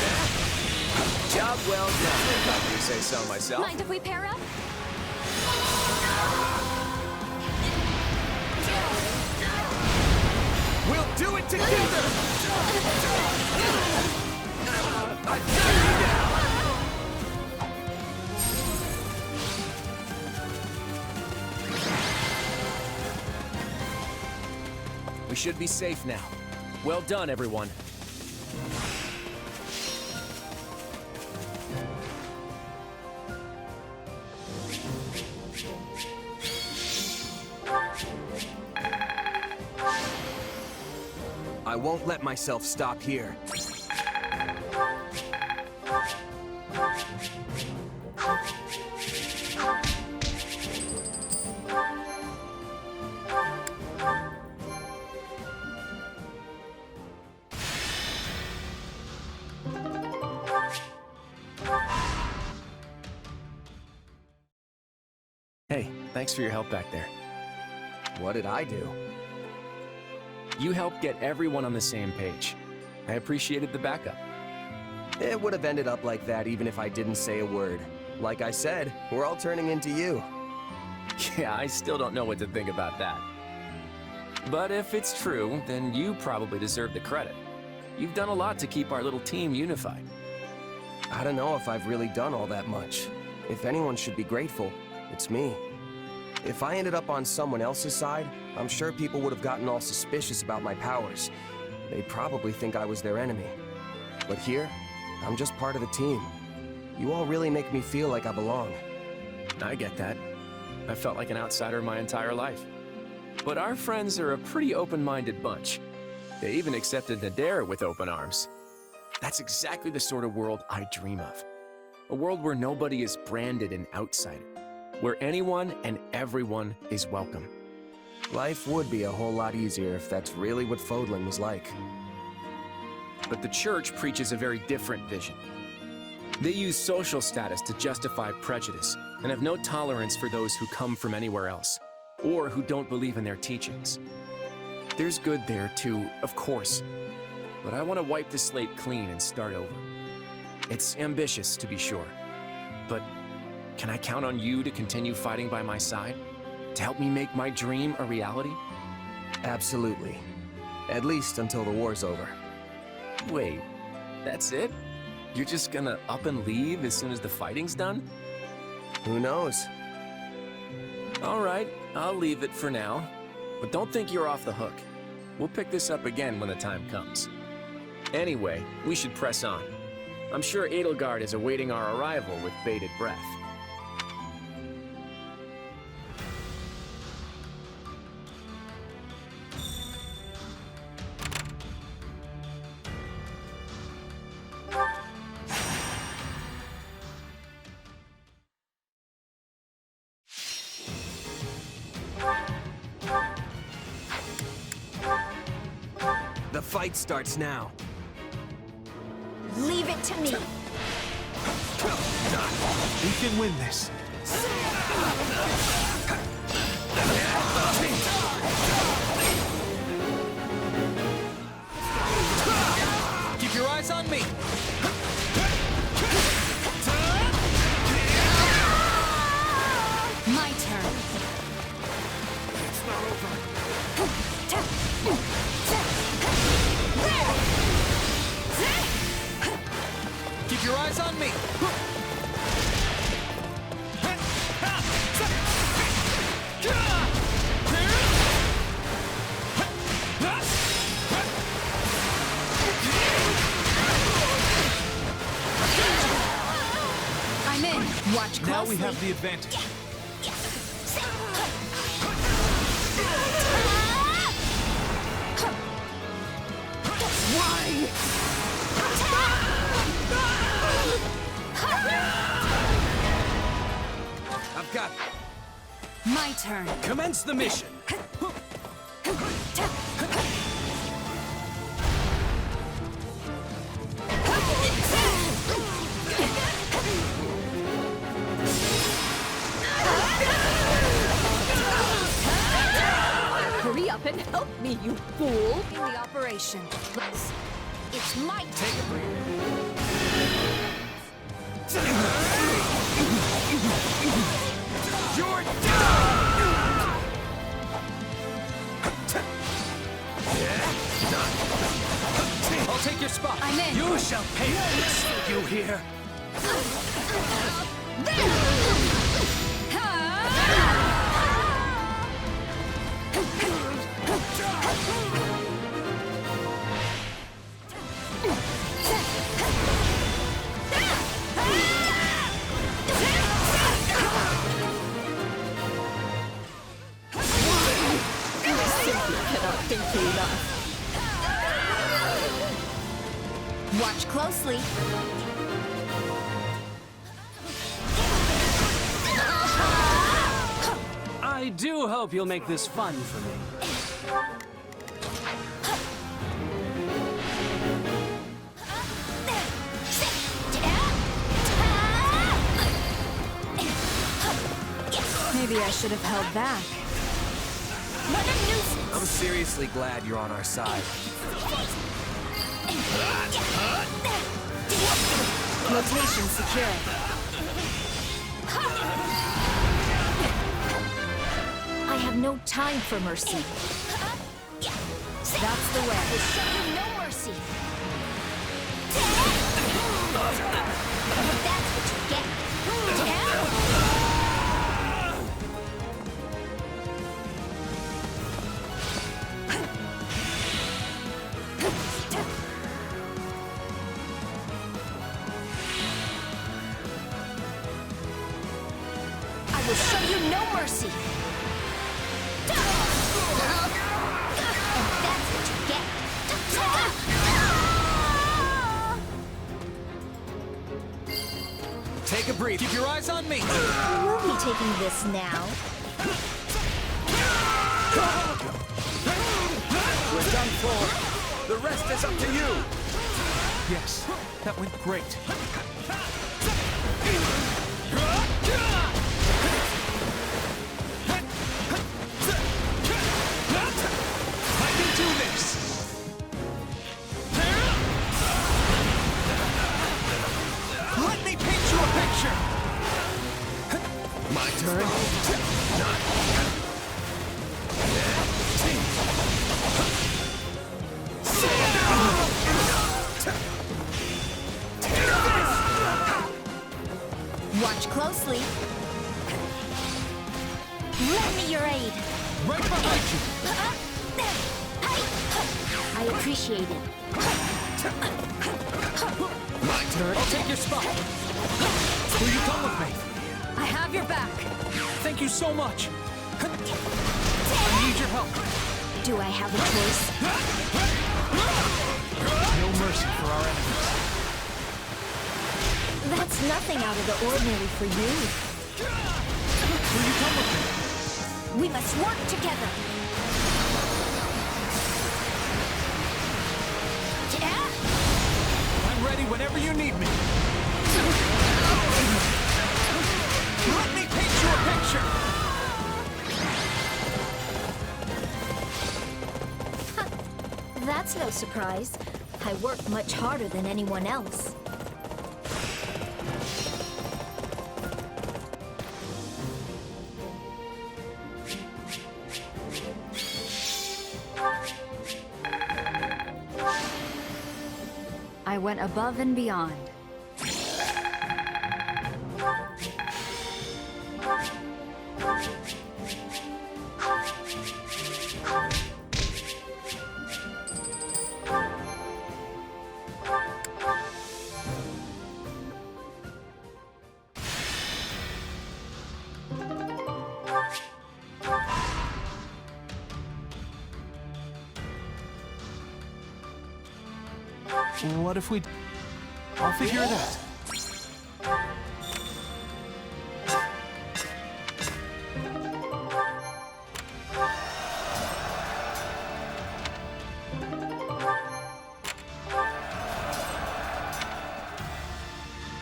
Job well done, if I say so myself. Mind if we pair up? We'll do it together! I got you now! We should be safe now. Well done, everyone. I won't let myself stop here. Hey, thanks for your help back there. What did I do? You helped get everyone on the same page. I appreciated the backup. It would have ended up like that even if I didn't say a word. Like I said, we're all turning into you. Yeah, I still don't know what to think about that. But if it's true, then you probably deserve the credit. You've done a lot to keep our little team unified. I don't know if I've really done all that much. If anyone should be grateful, it's me. If I ended up on someone else's side, I'm sure people would have gotten all suspicious about my powers. They'd probably think I was their enemy. But here, I'm just part of the team. You all really make me feel like I belong. I get that. I felt like an outsider my entire life. But our friends are a pretty open-minded bunch. They even accepted Nadera with open arms. That's exactly the sort of world I dream of. A world where nobody is branded an outsider, where anyone and everyone is welcome. Life would be a whole lot easier if that's really what Fodlan was like. But the church preaches a very different vision. They use social status to justify prejudice and have no tolerance for those who come from anywhere else, or who don't believe in their teachings. There's good there too, of course, but I want to wipe the slate clean and start over. It's ambitious, to be sure, but can I count on you to continue fighting by my side? To help me make my dream a reality? Absolutely. At least until the war's over. Wait, that's it? You're just gonna up and leave as soon as the fighting's done? Who knows? All right, I'll leave it for now. But don't think you're off the hook. We'll pick this up again when the time comes. Anyway, we should press on. I'm sure Edelgard is awaiting our arrival with bated breath. The fight starts now. Leave it to me. We can win this. Keep your eyes on me. My turn. It's not over. Keep your eyes on me! I'm in. Watch closely. Now we have the advantage. I've got it. My turn. Commence the mission. Hurry up and help me, you fool! In the operation. It's my Take a breather. You're done! I'll take your spot. I'm in. You shall pay for this, you hear? Watch closely. I do hope you'll make this fun for me. Maybe I should have held back. What a nuisance! I'm seriously glad you're on our side. Rotation secure. I have no time for mercy. That's the way. I show you no mercy. That's what you get. will show you no mercy! And that's what you get! Take a breath. Keep your eyes on me. We'll be taking this now. We're done for. The rest is up to you. Yes, that went great. I can do this. Let me paint you a picture. My turn. Watch closely. Lend me your aid. Right behind you. I appreciate it. My turn. I'll take your spot. Will you come with me? I have your back. Thank you so much. I need your help. Do I have a choice? No mercy for our enemies. That's nothing out of the ordinary for you. Will you come with me? We must work together. I'm ready whenever you need me. Let me paint you a picture. That's no surprise. I work much harder than anyone else. I went above and beyond. What if we... I'll figure it out.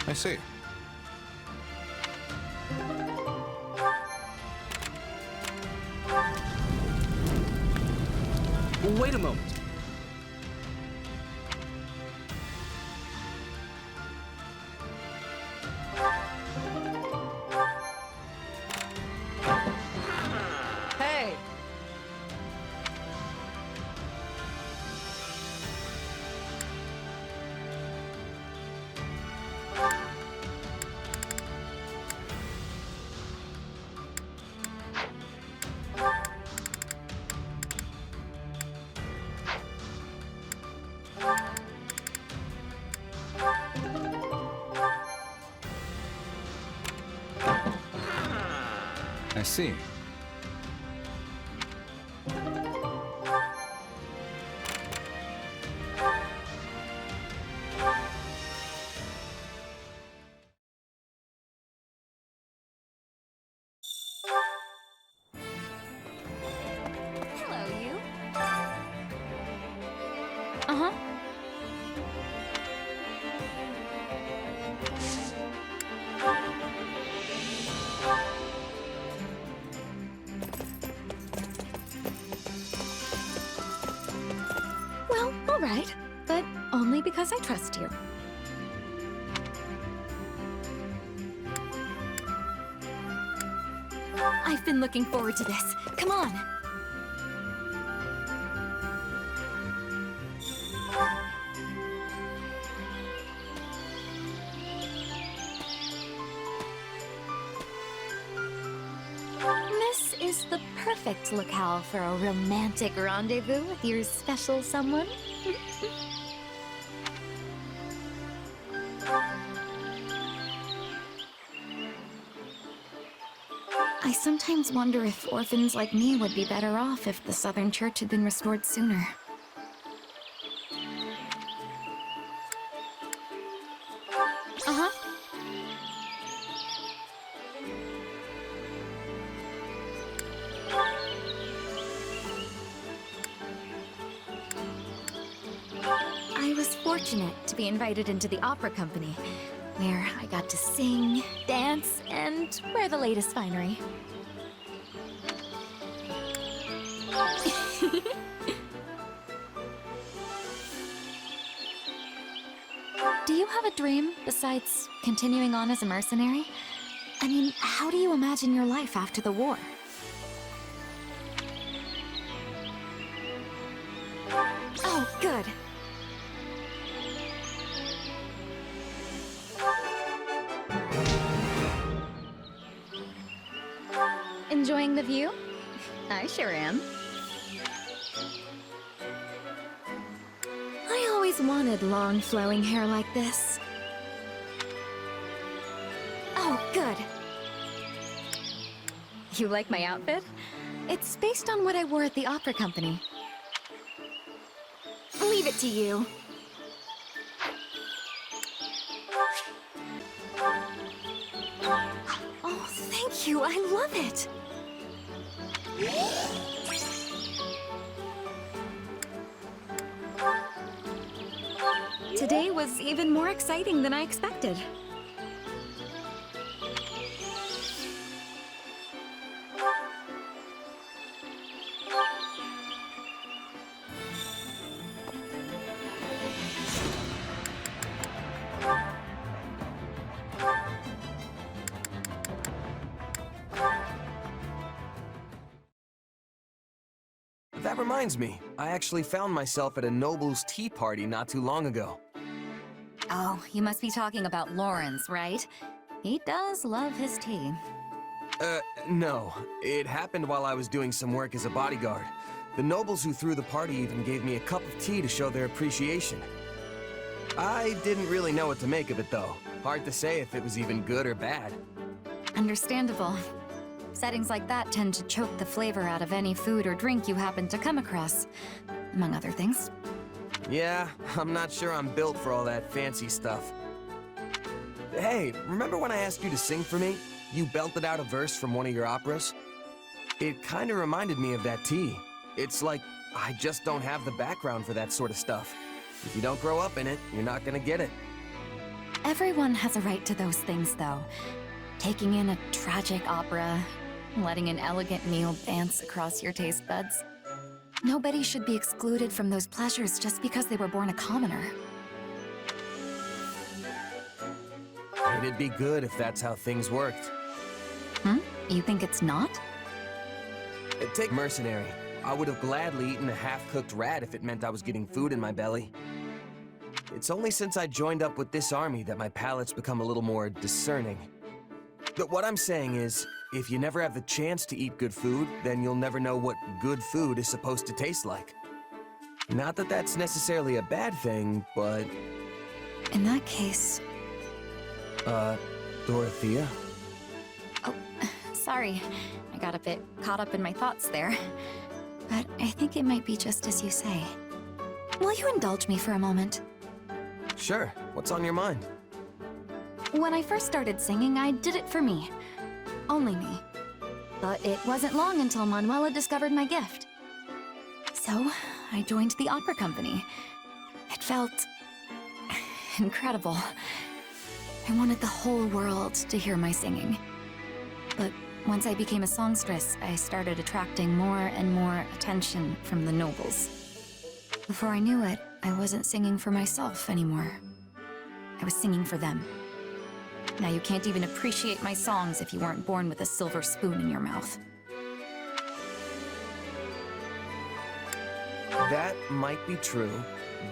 I see. Wait a moment. Hey! I see. Hello, you. Uh-huh. Well, all right, but only because I trust you. I've been looking forward to this. Come on. This is the perfect locale for a romantic rendezvous with your special someone. I sometimes wonder if orphans like me would be better off if the Southern Church had been restored sooner. Uh-huh. I was fortunate to be invited into the opera company, where I got to sing, dance, and wear the latest finery. Do you have a dream besides continuing on as a mercenary? I mean, how do you imagine your life after the war? Oh, good. Enjoying the view? I sure am. I always wanted long flowing hair like this. Oh, good. You like my outfit? It's based on what I wore at the opera company. Leave it to you. Oh, thank you. I love it. Today was even more exciting than I expected. That reminds me, I actually found myself at a noble's tea party not too long ago. Oh, you must be talking about Lawrence, right? He does love his tea. No. It happened while I was doing some work as a bodyguard. The nobles who threw the party even gave me a cup of tea to show their appreciation. I didn't really know what to make of it, though. Hard to say if it was even good or bad. Understandable. Settings like that tend to choke the flavor out of any food or drink you happen to come across, among other things. Yeah, I'm not sure I'm built for all that fancy stuff. Hey, remember when I asked you to sing for me? You belted out a verse from one of your operas? It kinda reminded me of that tea. It's like, I just don't have the background for that sort of stuff. If you don't grow up in it, you're not gonna get it. Everyone has a right to those things, though. Taking in a tragic opera, letting an elegant meal dance across your taste buds. Nobody should be excluded from those pleasures just because they were born a commoner. It'd be good if that's how things worked. Hmm? You think it's not? Take mercenary. I would have gladly eaten a half-cooked rat if it meant I was getting food in my belly. It's only since I joined up with this army that my palate's become a little more discerning. But what I'm saying is, if you never have the chance to eat good food, then you'll never know what good food is supposed to taste like. Not that that's necessarily a bad thing, but... In that case... Dorothea? Oh, sorry. I got a bit caught up in my thoughts there. But I think it might be just as you say. Will you indulge me for a moment? Sure. What's on your mind? When I first started singing, I did it for me. Only me. But it wasn't long until Manuela discovered my gift. So, I joined the opera company. It felt... incredible. I wanted the whole world to hear my singing. But once I became a songstress, I started attracting more and more attention from the nobles. Before I knew it, I wasn't singing for myself anymore. I was singing for them. Now you can't even appreciate my songs if you weren't born with a silver spoon in your mouth. That might be true,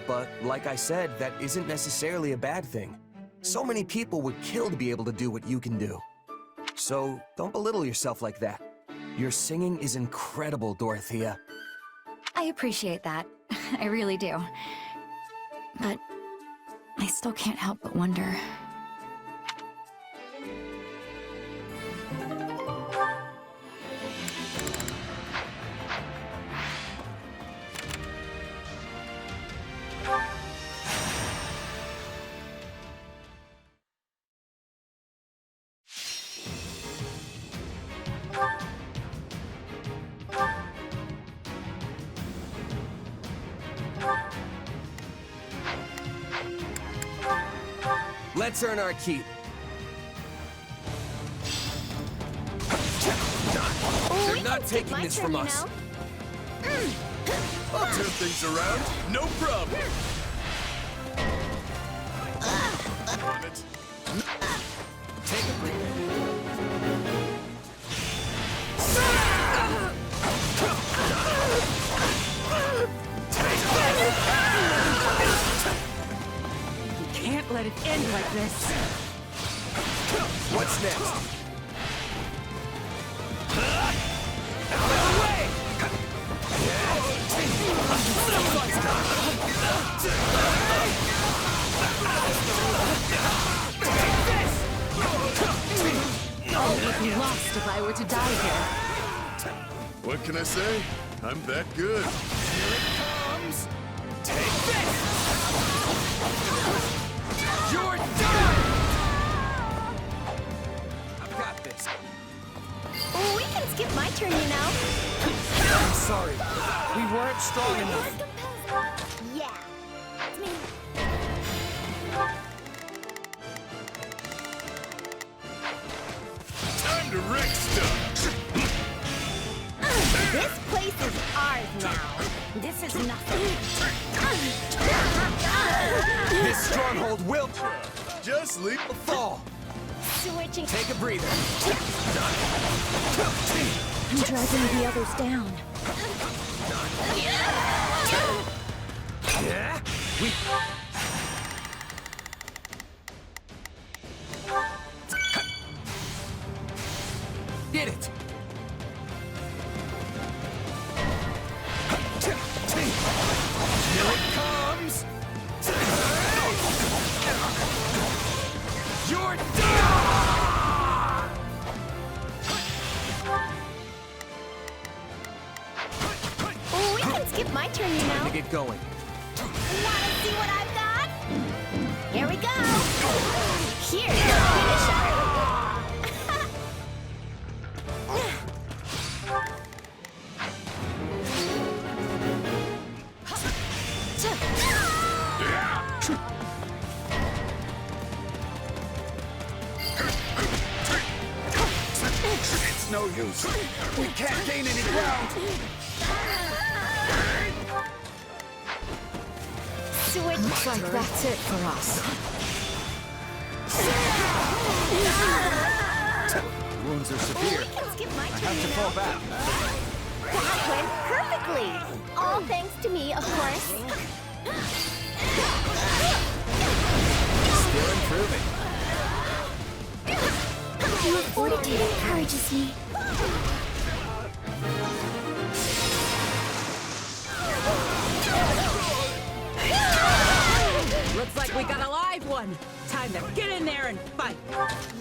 but like I said, that isn't necessarily a bad thing. So many people would kill to be able to do what you can do. So don't belittle yourself like that. Your singing is incredible, Dorothea. I appreciate that. I really do. But I still can't help but wonder. Let's earn our keep. They're not taking this from us. I'll turn things around. No problem. Take a breather. You can't let it end like this. What's next? Out of the way! I would be lost if I were to die here. What can I say? I'm that good. Here it comes! Take this! You're done! I've got this. We can skip my turn, you know. I'm sorry. We weren't strong enough. Yeah. It's me. Time to wreck stuff. This place is ours now. This is nothing. This stronghold will just leave a fall. Switching. Take a breather. I'm dragging the others down. Yeah? We... Did it! Here it comes! You're done! We can skip my turn, you know. Time to get going. Wanna see what I've got? Here we go. Here's the finisher. It's no use. We can't gain any ground. Looks like that's it for us. Wounds are severe. I can skip my turn, I have to fall back. That went perfectly. All thanks to me, of course. Still improving. Your fortitude encourages me. Looks like we got a live one. Time to get in there and fight.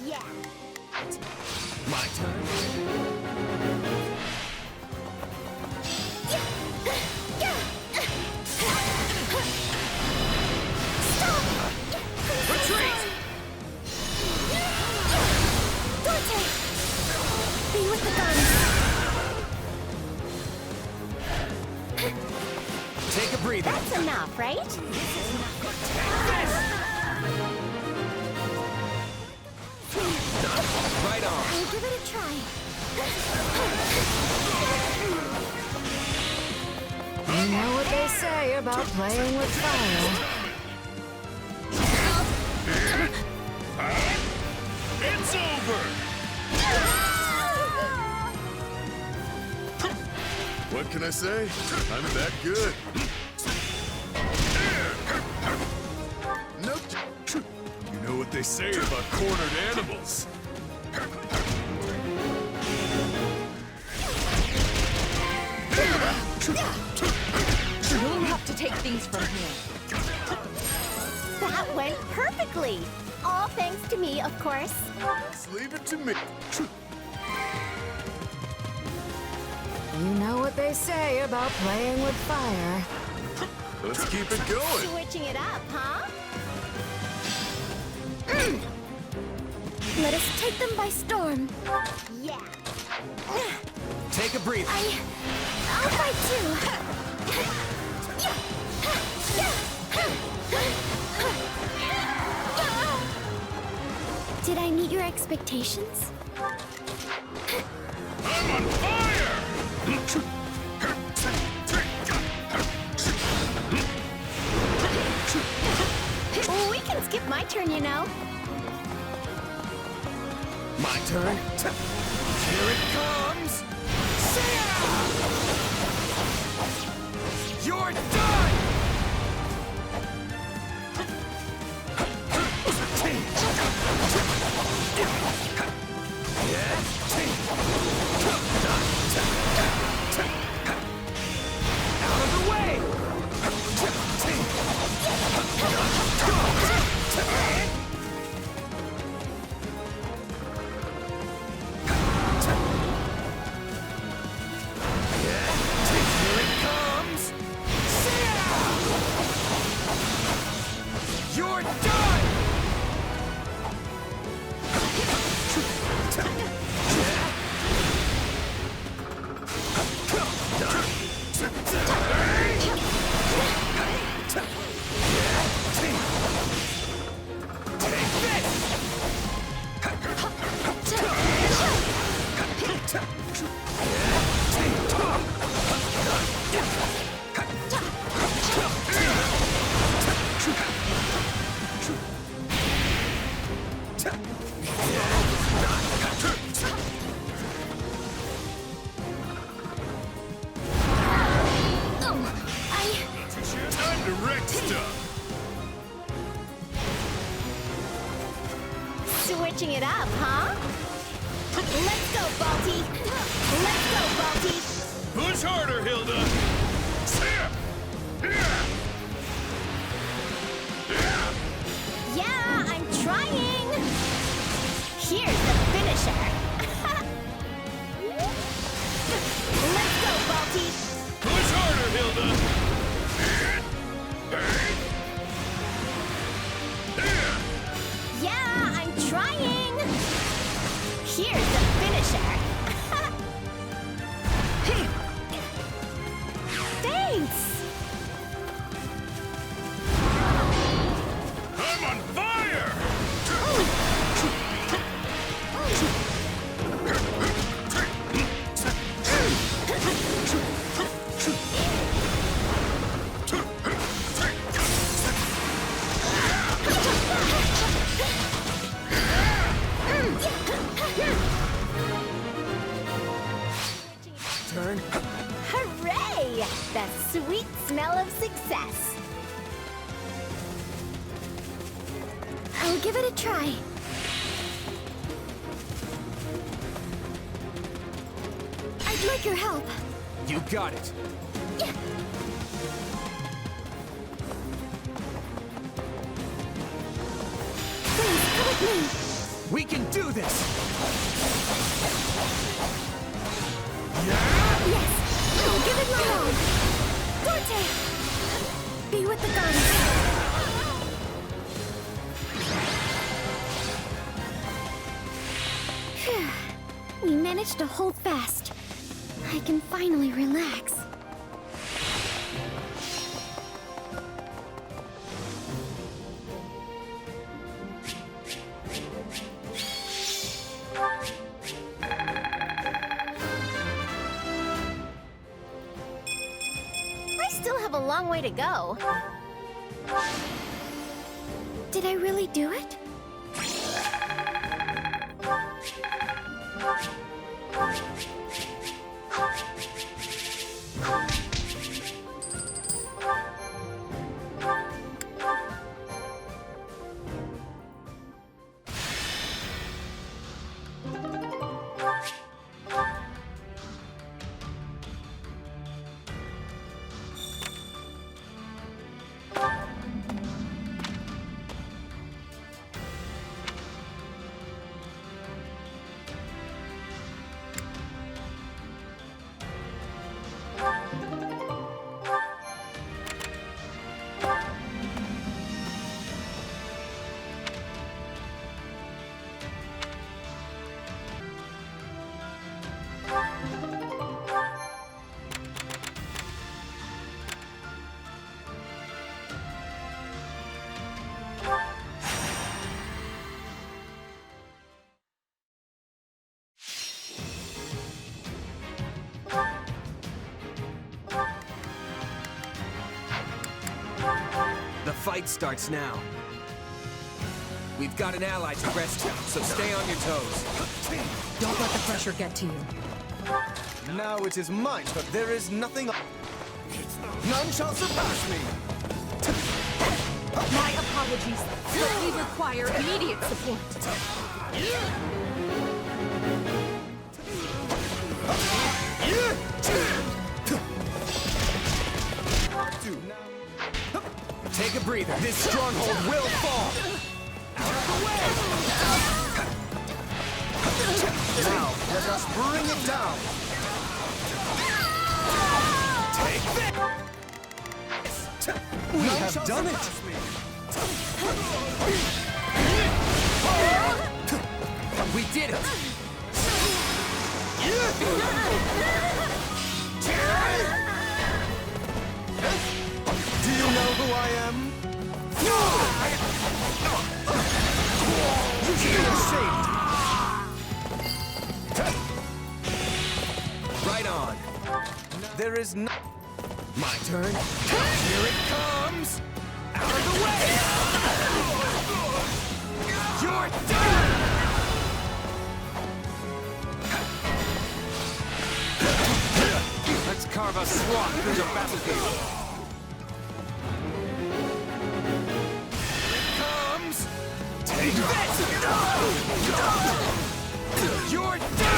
Yeah. My turn. Retreat! Dante! Be with the guns. Take a breather. That's enough, right? Right on. I'll give it a try. You know what they say about playing with fire. It's over. What can I say? I'm that good. Nope. You know what they say about cornered animals. You'll have to take things from here. That went perfectly. All thanks to me, of course. Just leave it to me. You know what they say about playing with fire. Let's keep it going. Switching it up, huh? Let us take them by storm. Yeah. Take a breather. I'll fight too. Did I meet your expectations? I'm on fire! We can skip my turn, you know. My turn? Here it comes! You're done! Out of the way! Here it comes! You're done! Time to wreck stuff! Switching it up, huh? Let's go, Balti! Let's go, Balti! Push harder, Hilda! Yeah, I'm trying! Here's the finisher! Let's go, Balti! Push harder, Hilda! Yeah, I'm trying! Here's the finisher! Thanks! I'm on fire! Turn. Hooray! The sweet smell of success! I'll give it a try. I'd like your help. You got it. Please, come with me. We can do this! Yes, I'll give it my all. Dorte! Be with the goddess. Phew. We managed to hold fast. I can finally relax. I still have a long way to go. Did I really do it? fight starts now. We've got an ally to rescue, so stay on your toes. Don't let the pressure get to you. Now it is mine, but there is nothing... None shall surpass me! My apologies, but we require immediate support. Take a breather. This stronghold will fall. Out of the way! Now, let us bring it down! Take this! We have done it! We did it! Do you know who I am? You should be ashamed! Right on. There is no... My turn. Here it comes! Out of the way! You're done! Let's carve a swath through the battlefield. Comes! Take this! You're done!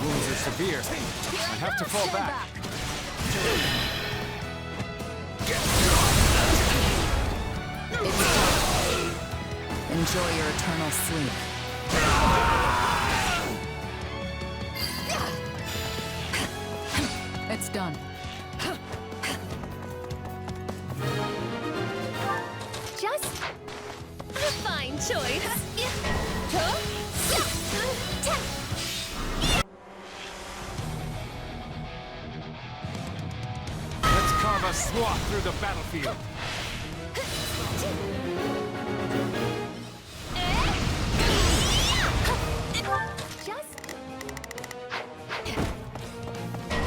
Wounds are severe. I have to fall back. Enjoy your eternal sleep. It's done. Just a fine choice. Let's carve a swath through the battlefield.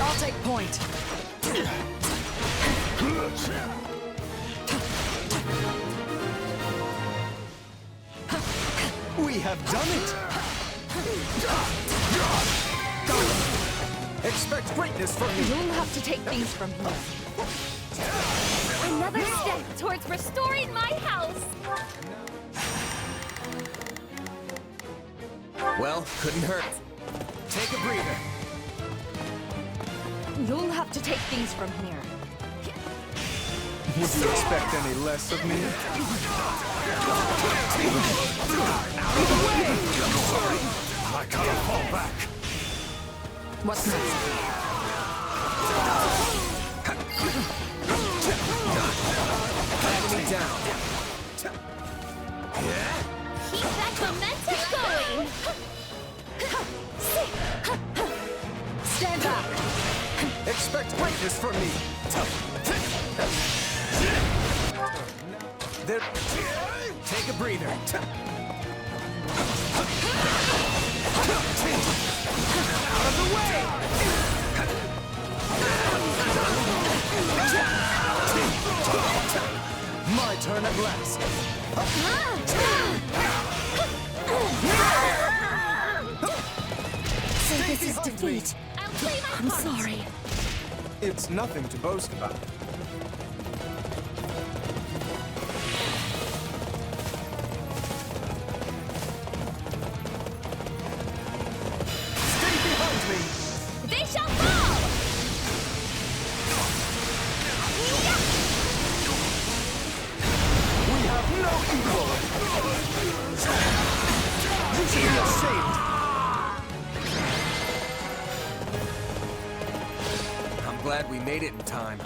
I'll take point. We have done it! Expect greatness from me! You'll have to take things from here. Another step towards restoring my house. Well, couldn't hurt. Take a breather. You'll have to take things from here. Would you expect any less of me? I gotta fall back. What's next? Enemy down. Keep that momentum going. Stand back! Expect greatness from me! There... Take a breather. Out of the way! My turn at last. So this is defeat. I'll play my I'm part. sorry. It's nothing to boast about. Stay behind me! They shall fall! We have no equal! You should be ashamed! I'm glad we made it in time.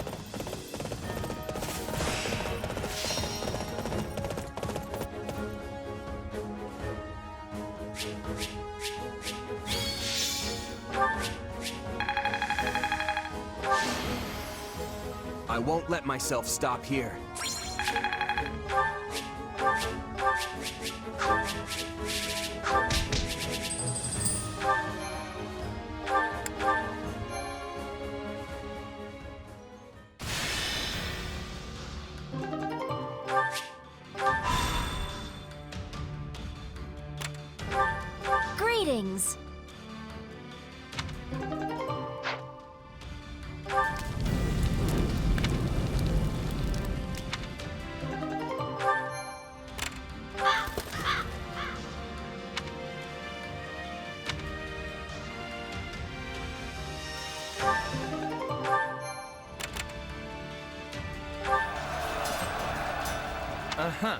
I won't let myself stop here. Greetings. Uh-huh.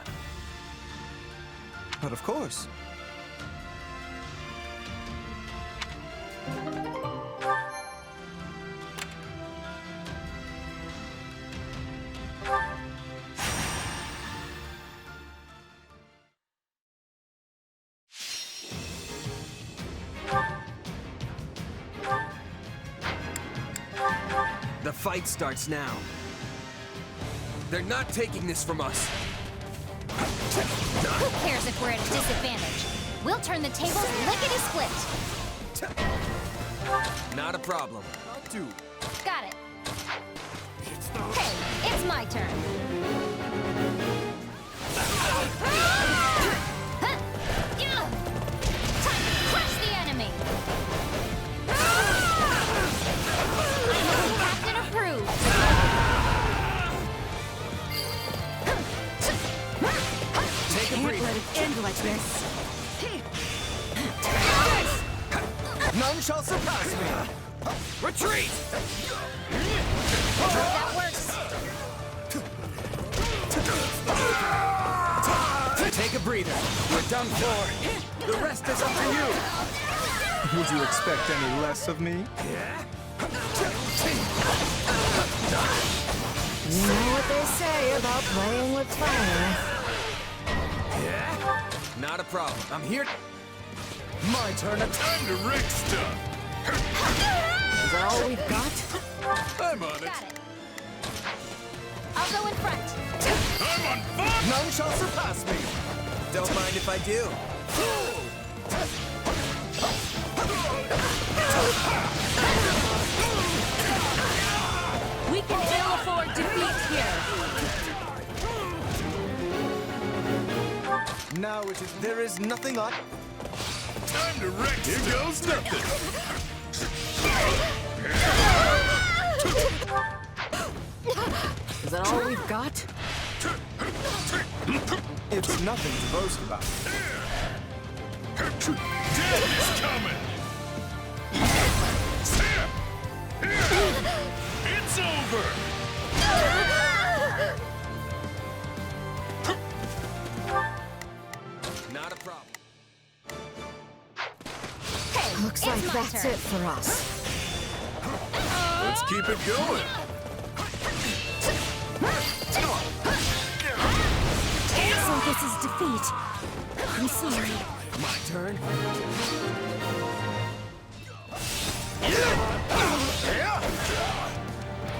But of course. The fight starts now. They're not taking this from us. Who cares if we're at a disadvantage? We'll turn the tables lickety-split. Not a problem. Got it. Hey, it's my turn. Time to crush the enemy. I'm the captain approved. Take a breather. Let it end like this. None shall surpass me. Retreat! That works. Take a breather. We're done for. The rest is up to you. Would you expect any less of me? You know what they say about playing with fire. Not a problem. I'm here. My turn. Time to wreck stuff. Is that all we've got? I'm on it. Got it. I'll go in front. I'm on fire. None shall surpass me. Don't mind if I do. We can ill afford defeat here. Now there is nothing on. Time to wreck. Here goes nothing. Is that all we've got? It's nothing to boast about. Death is coming. It's over. Not a problem. Hey, Looks like that's it for us. Let's keep it going. So this is defeat. I'm sorry. My turn.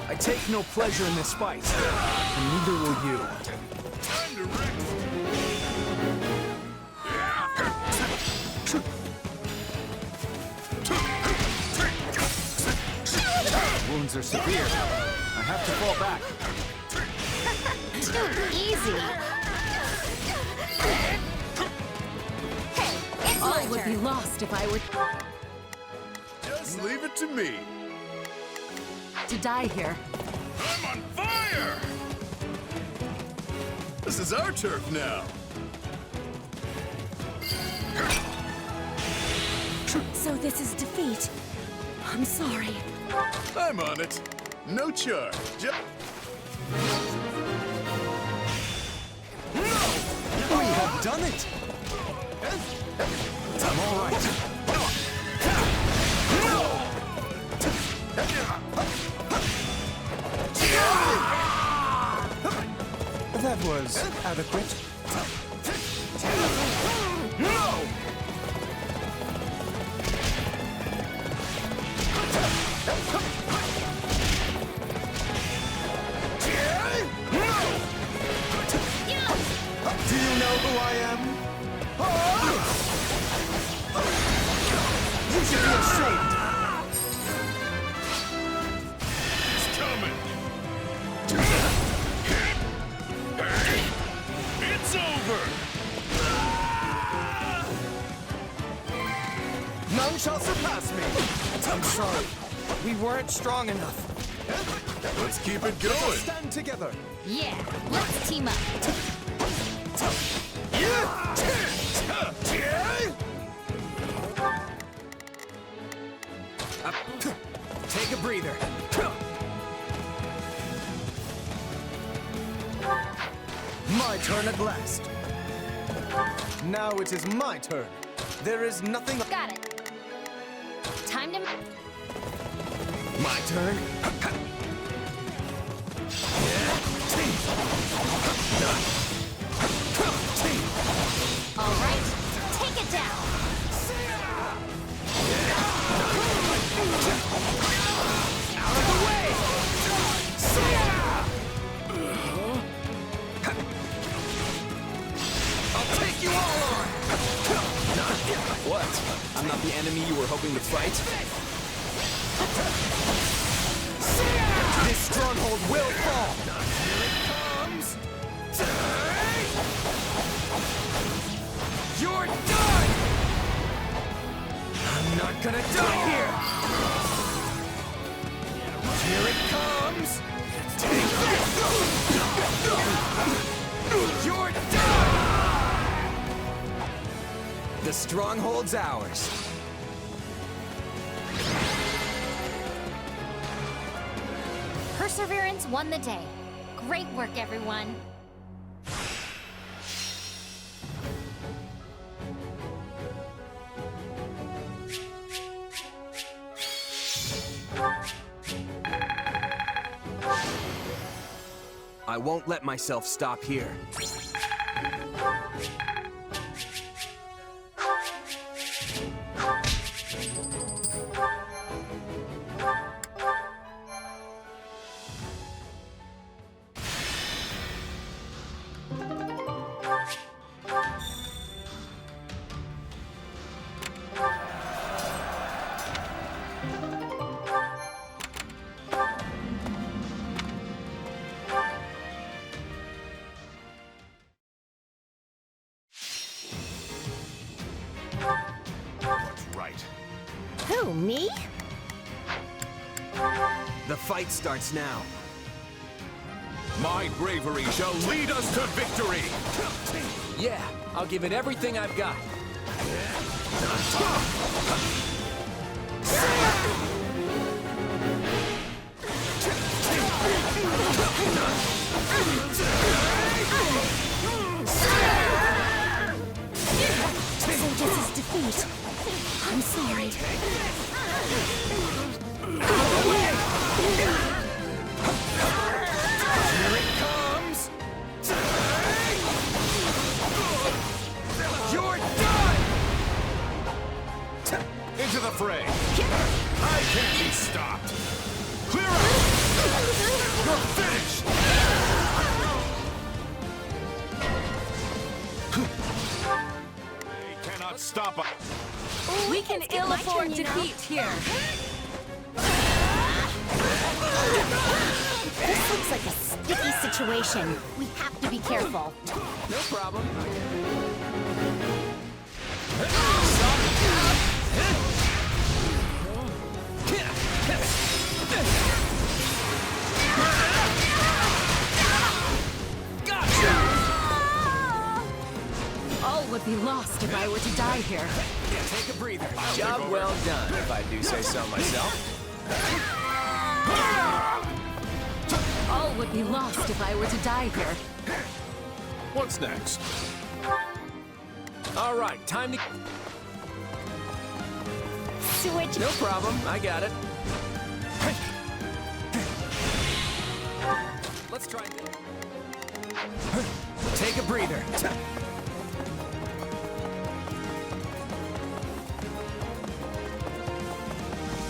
I take no pleasure in this fight, and neither will you. Time to wreck. Wounds are severe. I have to fall back. Too easy. Hey, it's my All would be turn. lost if I were Just leave it to me. to die here. I'm on fire. This is our turf now. So this is defeat. I'm sorry. I'm on it. No charge. We have done it. I'm all right. That was adequate. Do you know who I am? You should be ashamed. It's coming. over! None shall surpass me! I'm sorry. We weren't strong enough. Let's keep it going. Stand together. Yeah, let's team up. Take a breather. My turn at last. Now it is my turn. There is nothing. Got it. Time to. My turn. All right, take it down. Out of the way! I'll take you all on! What? I'm not the enemy you were hoping to fight? This stronghold will fall! Here it comes! You're done! I'm not gonna die here! Here it comes! Take this! You're done! The stronghold's ours. Perseverance won the day. Great work, everyone. I won't let myself stop here. Who, me? The fight starts now. My bravery shall lead us to victory! Yeah, I'll give it everything I've got. So this is defeat. I'm sorry. Here it comes! You're done! Into the fray! I can't be stopped! Clear out! You're finished! They cannot stop us! We can ill afford defeat here. This looks like a sticky situation. We have to be careful. No problem. All would be lost if I were to die here. Take a breather. Job well done, if I do say so myself. All would be lost if I were to die here. What's next? All right, time to... Switch. No problem, I got it. Let's try this. Take a breather.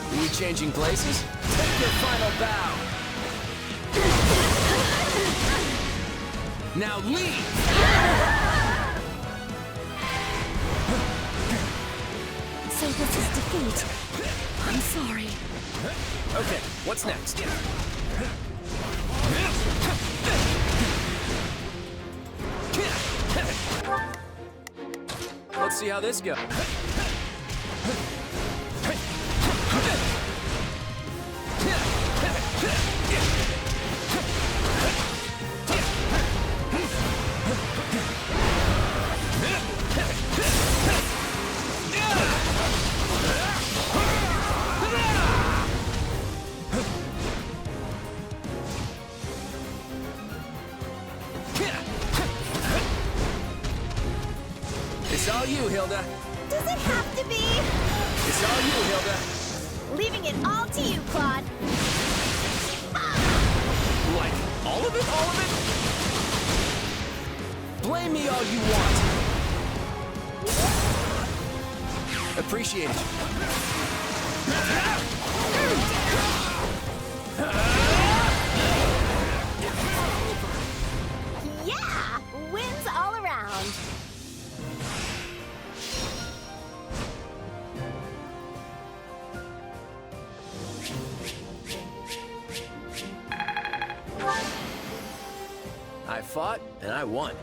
Are we changing places? Take your final bow. Now leave! So this is defeat. I'm sorry. Okay, what's next? let's see how this goes. It's all you, Hilda. Does it have to be? It's all you, Hilda. Leaving it all to you, Claude. Like, all of it? All of it? Blame me all you want. Appreciate it. Yeah! Wins all around. I fought, and I won.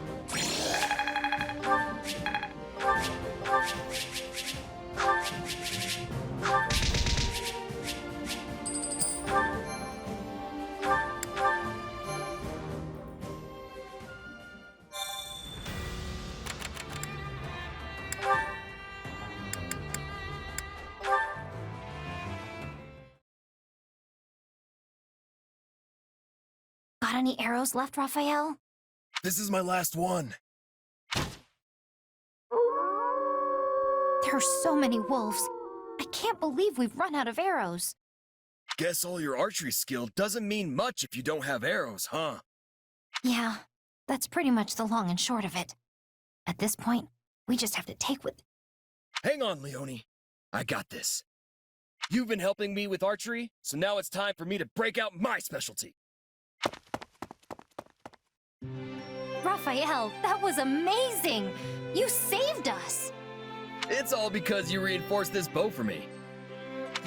Got any arrows left, Raphael? This is my last one. There are so many wolves. I can't believe we've run out of arrows. Guess all your archery skill doesn't mean much if you don't have arrows, huh? Yeah, that's pretty much the long and short of it. At this point, we just have to take what... Hang on, Leone. I got this. You've been helping me with archery, so now it's time for me to break out my specialty. Raphael, that was amazing! You saved us! It's all because you reinforced this bow for me.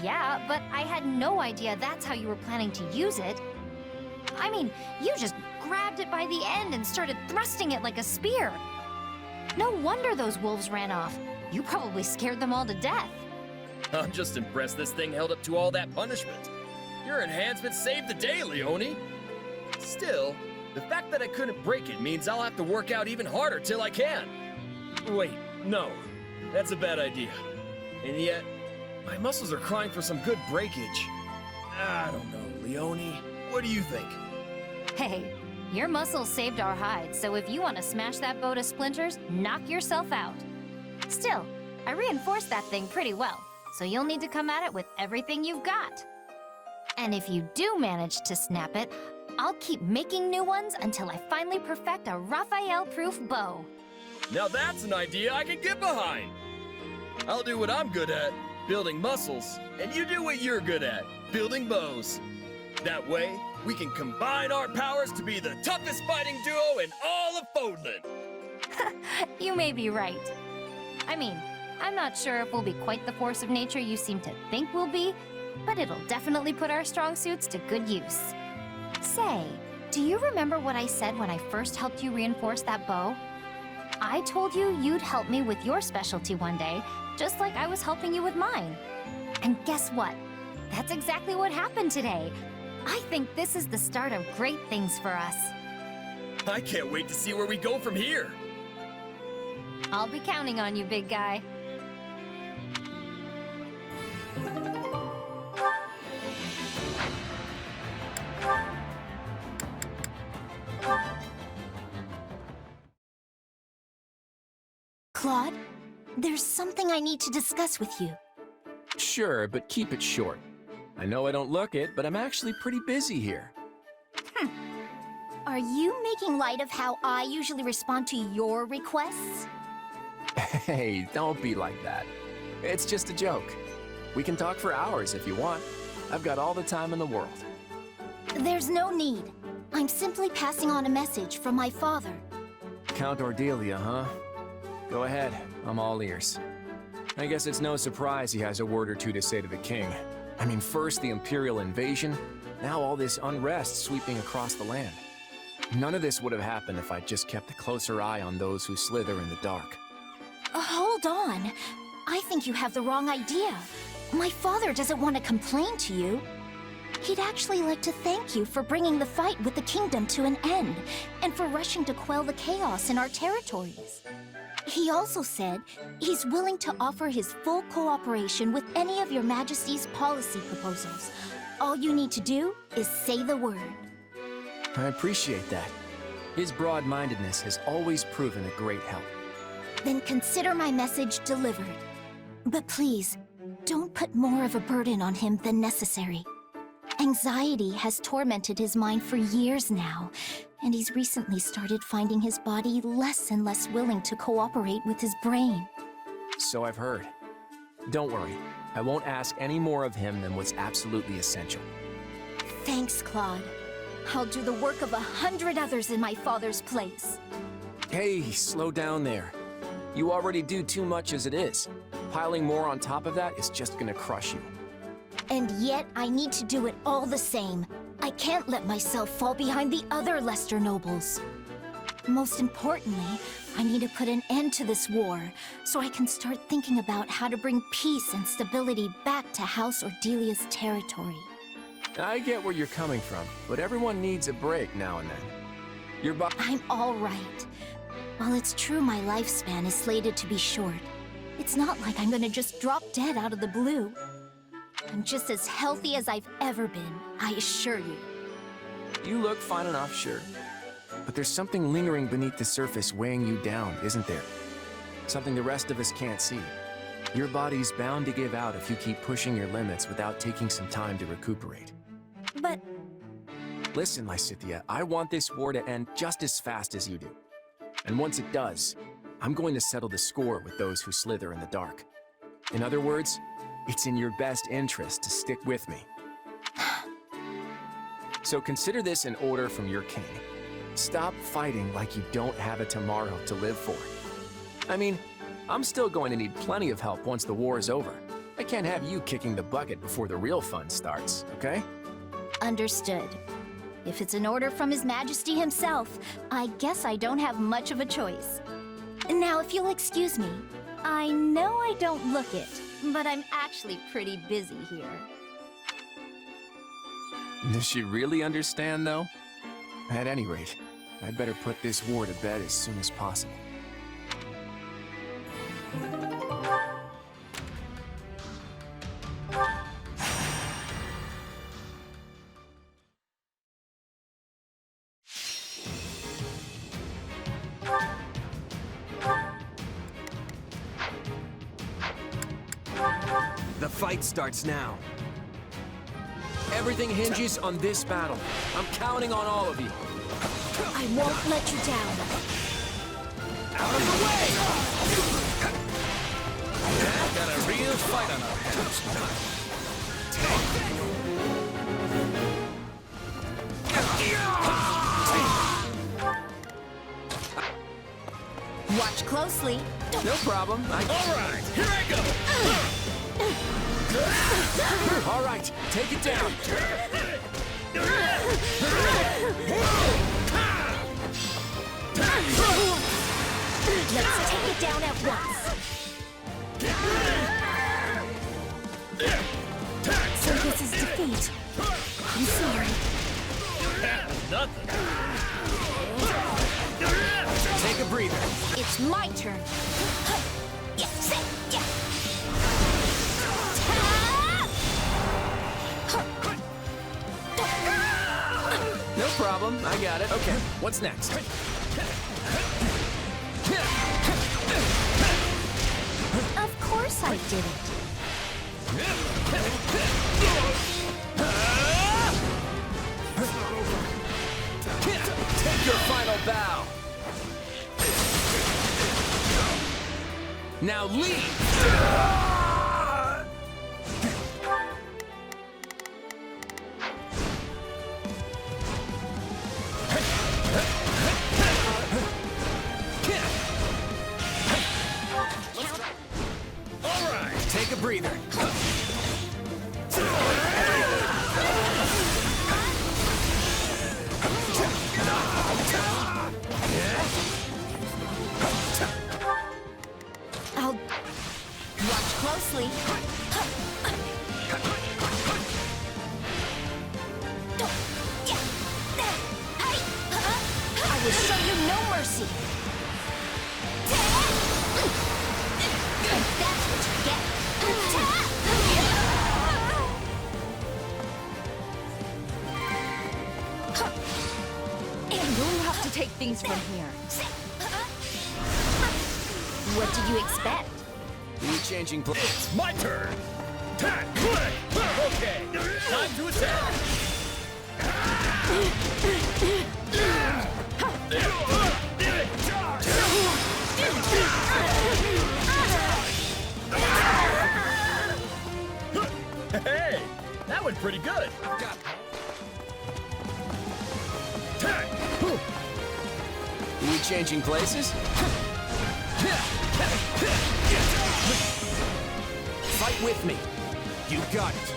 Yeah, but I had no idea that's how you were planning to use it. I mean, you just grabbed it by the end and started thrusting it like a spear. No wonder those wolves ran off. You probably scared them all to death. I'm just impressed this thing held up to all that punishment. Your enhancement saved the day, Leone. Still, the fact that I couldn't break it means I'll have to work out even harder till I can. Wait, no. That's a bad idea. And yet, my muscles are crying for some good breakage. I don't know, Leone. What do you think? Hey, your muscles saved our hides, so if you want to smash that bow to splinters, knock yourself out. Still, I reinforced that thing pretty well, so you'll need to come at it with everything you've got. And if you do manage to snap it, I'll keep making new ones until I finally perfect a Raphael-proof bow. Now that's an idea I can get behind! I'll do what I'm good at, building muscles, and you do what you're good at, building bows. That way, we can combine our powers to be the toughest fighting duo in all of Fodlan! You may be right. I mean, I'm not sure if we'll be quite the force of nature you seem to think we'll be, but it'll definitely put our strong suits to good use. Say, do you remember what I said when I first helped you reinforce that bow? I told you you'd help me with your specialty one day, just like I was helping you with mine. And guess what? That's exactly what happened today. I think this is the start of great things for us. I can't wait to see where we go from here! I'll be counting on you, big guy. Claude, there's something I need to discuss with you. Sure, but keep it short. I know I don't look it, but I'm actually pretty busy here. Are you making light of how I usually respond to your requests? Hey, don't be like that. It's just a joke. We can talk for hours if you want. I've got all the time in the world. There's no need. I'm simply passing on a message from my father. Count Ordelia, huh? Go ahead, I'm all ears. I guess it's no surprise he has a word or two to say to the king. I mean, first the Imperial invasion, now all this unrest sweeping across the land. None of this would have happened if I'd just kept a closer eye on those who slither in the dark. Hold on. I think you have the wrong idea. My father doesn't want to complain to you. He'd actually like to thank you for bringing the fight with the kingdom to an end, and for rushing to quell the chaos in our territories. He also said he's willing to offer his full cooperation with any of your Majesty's policy proposals. All you need to do is say the word. I appreciate that. His broad-mindedness has always proven a great help. Then consider my message delivered. But please, don't put more of a burden on him than necessary. Anxiety has tormented his mind for years now, and he's recently started finding his body less and less willing to cooperate with his brain. So I've heard. Don't worry, I won't ask any more of him than what's absolutely essential. Thanks, Claude. I'll do the work of 100 others in my father's place. Hey, slow down there. You already do too much as it is. Piling more on top of that is just gonna crush you. And yet, I need to do it all the same. I can't let myself fall behind the other Lester nobles. Most importantly, I need to put an end to this war, so I can start thinking about how to bring peace and stability back to House Ordelia's territory. I get where you're coming from, but everyone needs a break now and then. I'm all right. While it's true my lifespan is slated to be short, it's not like I'm gonna just drop dead out of the blue. I'm just as healthy as I've ever been, I assure you. You look fine enough, sure. But there's something lingering beneath the surface weighing you down, isn't there? Something the rest of us can't see. Your body's bound to give out if you keep pushing your limits without taking some time to recuperate. But... Listen, Lysithea, I want this war to end just as fast as you do. And once it does, I'm going to settle the score with those who slither in the dark. In other words, it's in your best interest to stick with me. So consider this an order from your king. Stop fighting like you don't have a tomorrow to live for. I mean, I'm still going to need plenty of help once the war is over. I can't have you kicking the bucket before the real fun starts, okay? Understood. If it's an order from His Majesty himself, I guess I don't have much of a choice. Now, if you'll excuse me, I know I don't look it, but I'm actually pretty busy here. Does she really understand, though? At any rate, I'd better put this war to bed as soon as possible. The fight starts now. Everything hinges on this battle. I'm counting on all of you. I won't let you down. Out of the way! Got a real fight on our hands. Watch closely. No problem. All right, here I go. All right, take it down. Let's take it down at once. So this is defeat. I'm sorry. Nothing. Take a breather. It's my turn. No problem, I got it. Okay, what's next? Of course I did it. Take your final bow. Now leave! Take a breather. will show you no mercy. And that's what you get. And you'll have to take things from here. What did you expect? Changing place. It's my turn! Attack! Play! Okay, time to attack! Hey! That went pretty good! Attack! We changing places? Fight with me. You got it.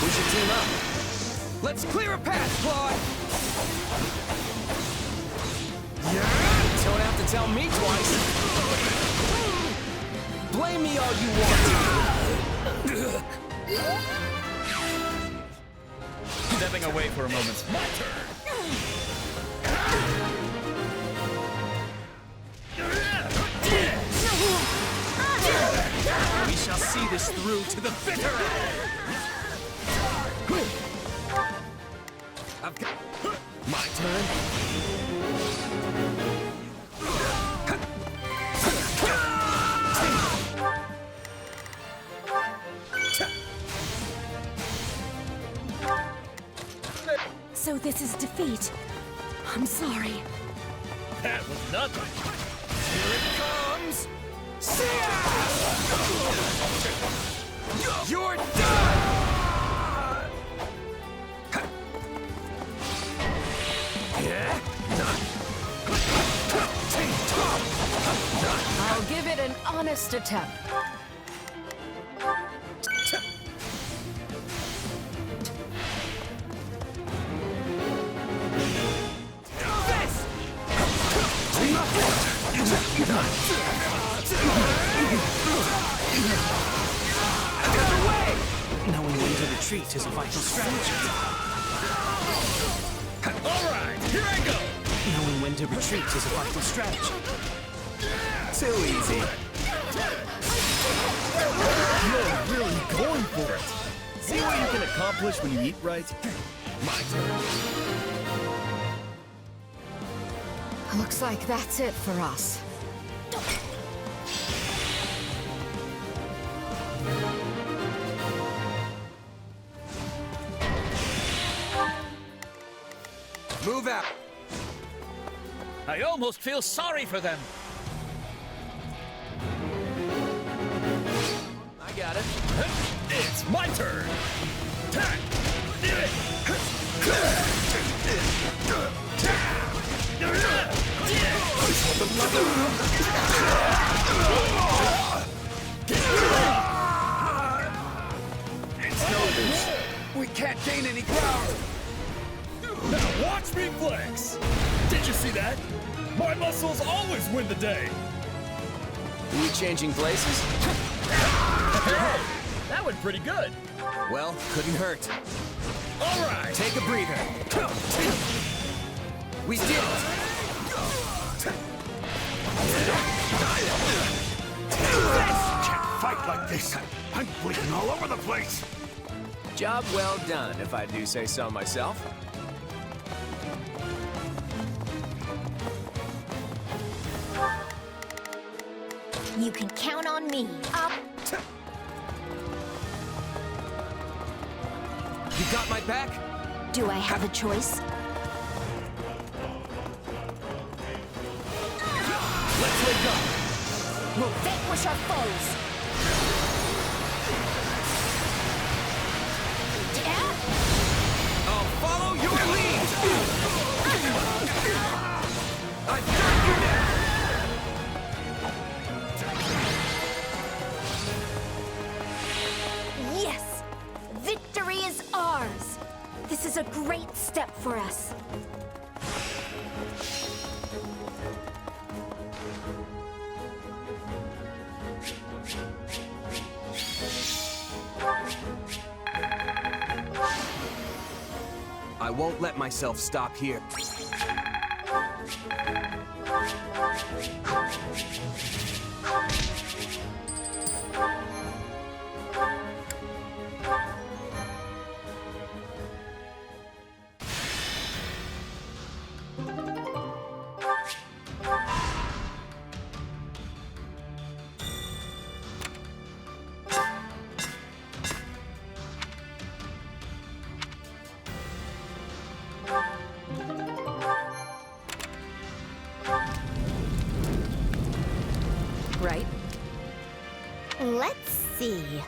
We should team up. Let's clear a path, Claude. Don't have to tell me twice. Blame me all you want. Stepping away for a moment. My turn! We shall see this through to the bitter end! I've got... My turn? So this is defeat. I'm sorry. That was nothing. Here it comes! You're done! I'll give it an honest attempt. Knowing when to retreat is a vital strategy. Alright, here I go! Knowing when to retreat is a vital strategy. Too easy. You're really going for it! See what you can accomplish when you eat right? My turn. Looks like that's it for us. Move out! I almost feel sorry for them. I got it. It's my turn. Attack! It's no use. We can't gain any ground. Now watch me flex! Did you see that? My muscles always win the day! We changing places? Hey, that went pretty good! Well, couldn't hurt. Alright! Take a breather. We did it! Can't fight like this. I'm bleeding all over the place. Job well done, if I do say so myself. You can count on me. You got my back? Do I have a choice? Let's let go. We'll vanquish our foes. I'll follow your lead! I've got you now! Yes! Victory is ours! This is a great step for us. I won't let myself stop here. Right? Let's see.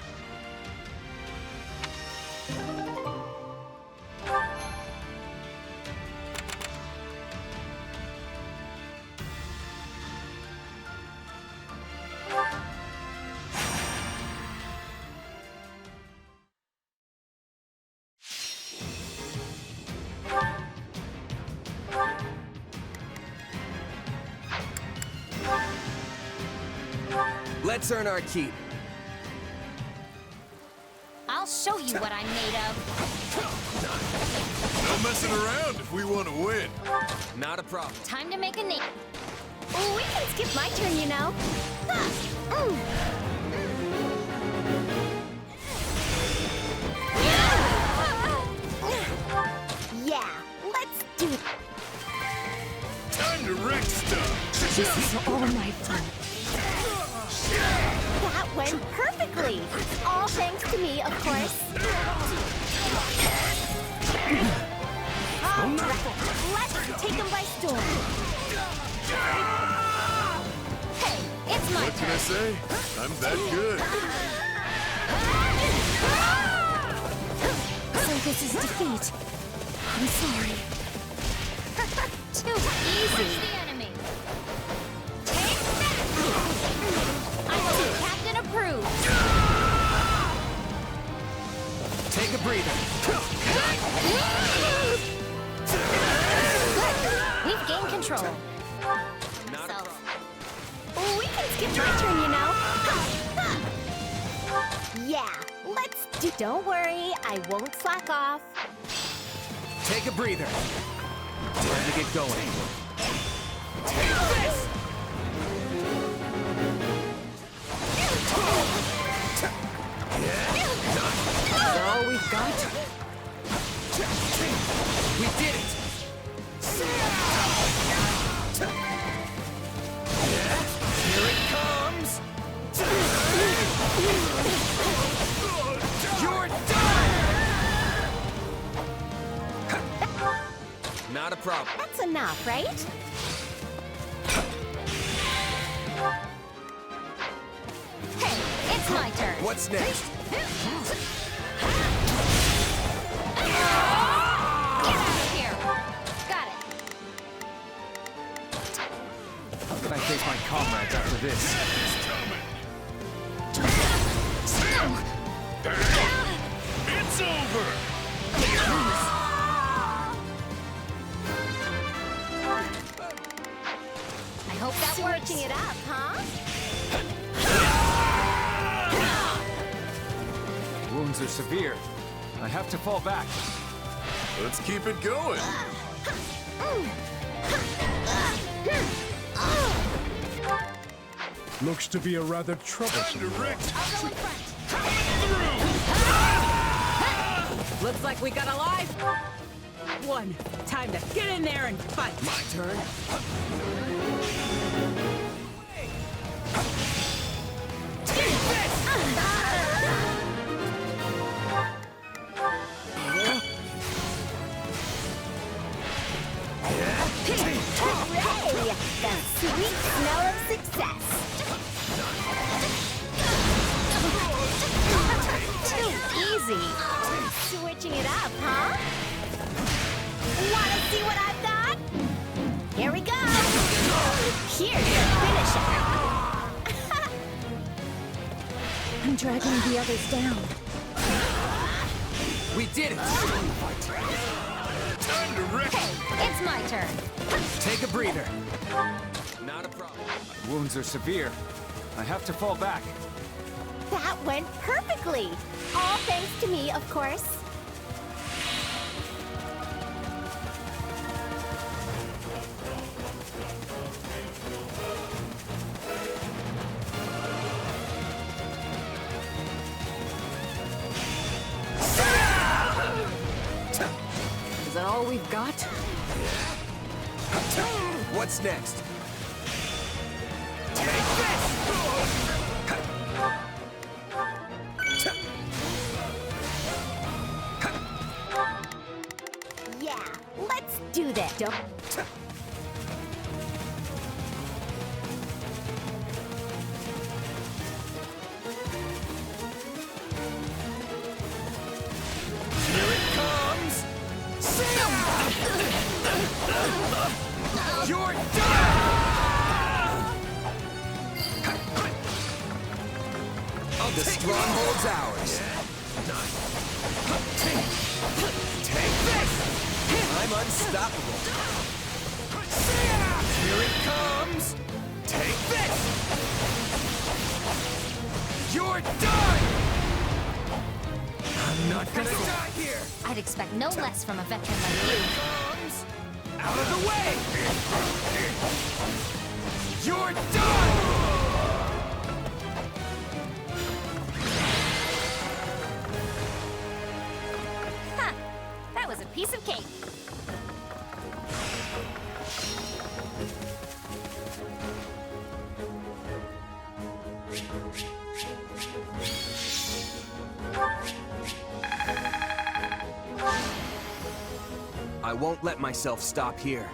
Let's earn our keep. I'll show you what I'm made of. No messing around if we want to win. Not a problem. Time to make a name. Oh, we can skip my turn, you know. Yeah, let's do it. Time to wreck stuff. This is all my fault. That went perfectly. All thanks to me, of course. All right, let's take them by storm. Hey, it's my What can I say? I'm that good. So this is defeat. I'm sorry. Too easy. The enemy. Take that. I hope Captain approves. Take a breather. Good. We've gained control. Not a problem. Oh, we can skip my turn, you know. Yeah, let's do. Don't worry, I won't slack off. Take a breather. Time to get going. Take this! Is that all we've got? We did it! Here it comes! You're done! Not a problem. That's enough, right? Hey, it's my turn. What's next? Get out of here. Got it. How can I face my comrades after this? It's over! I hope that works. Switching it up, huh? Wounds are severe. I have to fall back. Let's keep it going. Looks to be a rather troublesome. Time to wreck. I'll go in front. Looks like we got a live one. Time to get in there and fight. My turn. Hooray! The sweet smell of success. Too easy. Switching it up, huh? Wanna see what I've got? Here we go. Here's your finisher. I'm dragging the others down. We did it! Time to wreck. Hey, it's my turn. Take a breather. Not a problem. Wounds are severe. I have to fall back. That went perfectly. All thanks to me, of course. all we've got? What's next? Take this! Yeah, let's do this. Don't... Here it comes! You're done! The stronghold's ours. Take this! I'm unstoppable. Here it comes! Take this! You're done! I'm not gonna die here! I'd expect no less from a veteran like you. Comes! Out of the way! You're done! That was a piece of cake. I won't let myself stop here.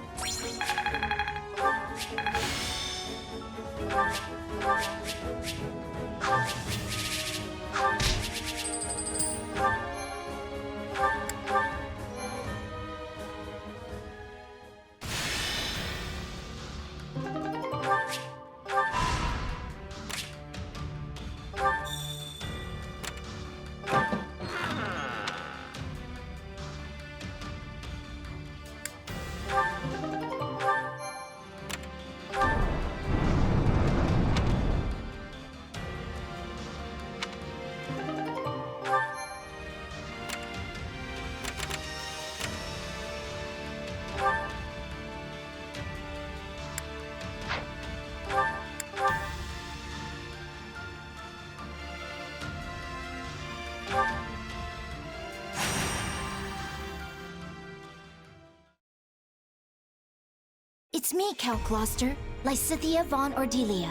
It's me, Count Gloucester, Lysithea von Ordelia.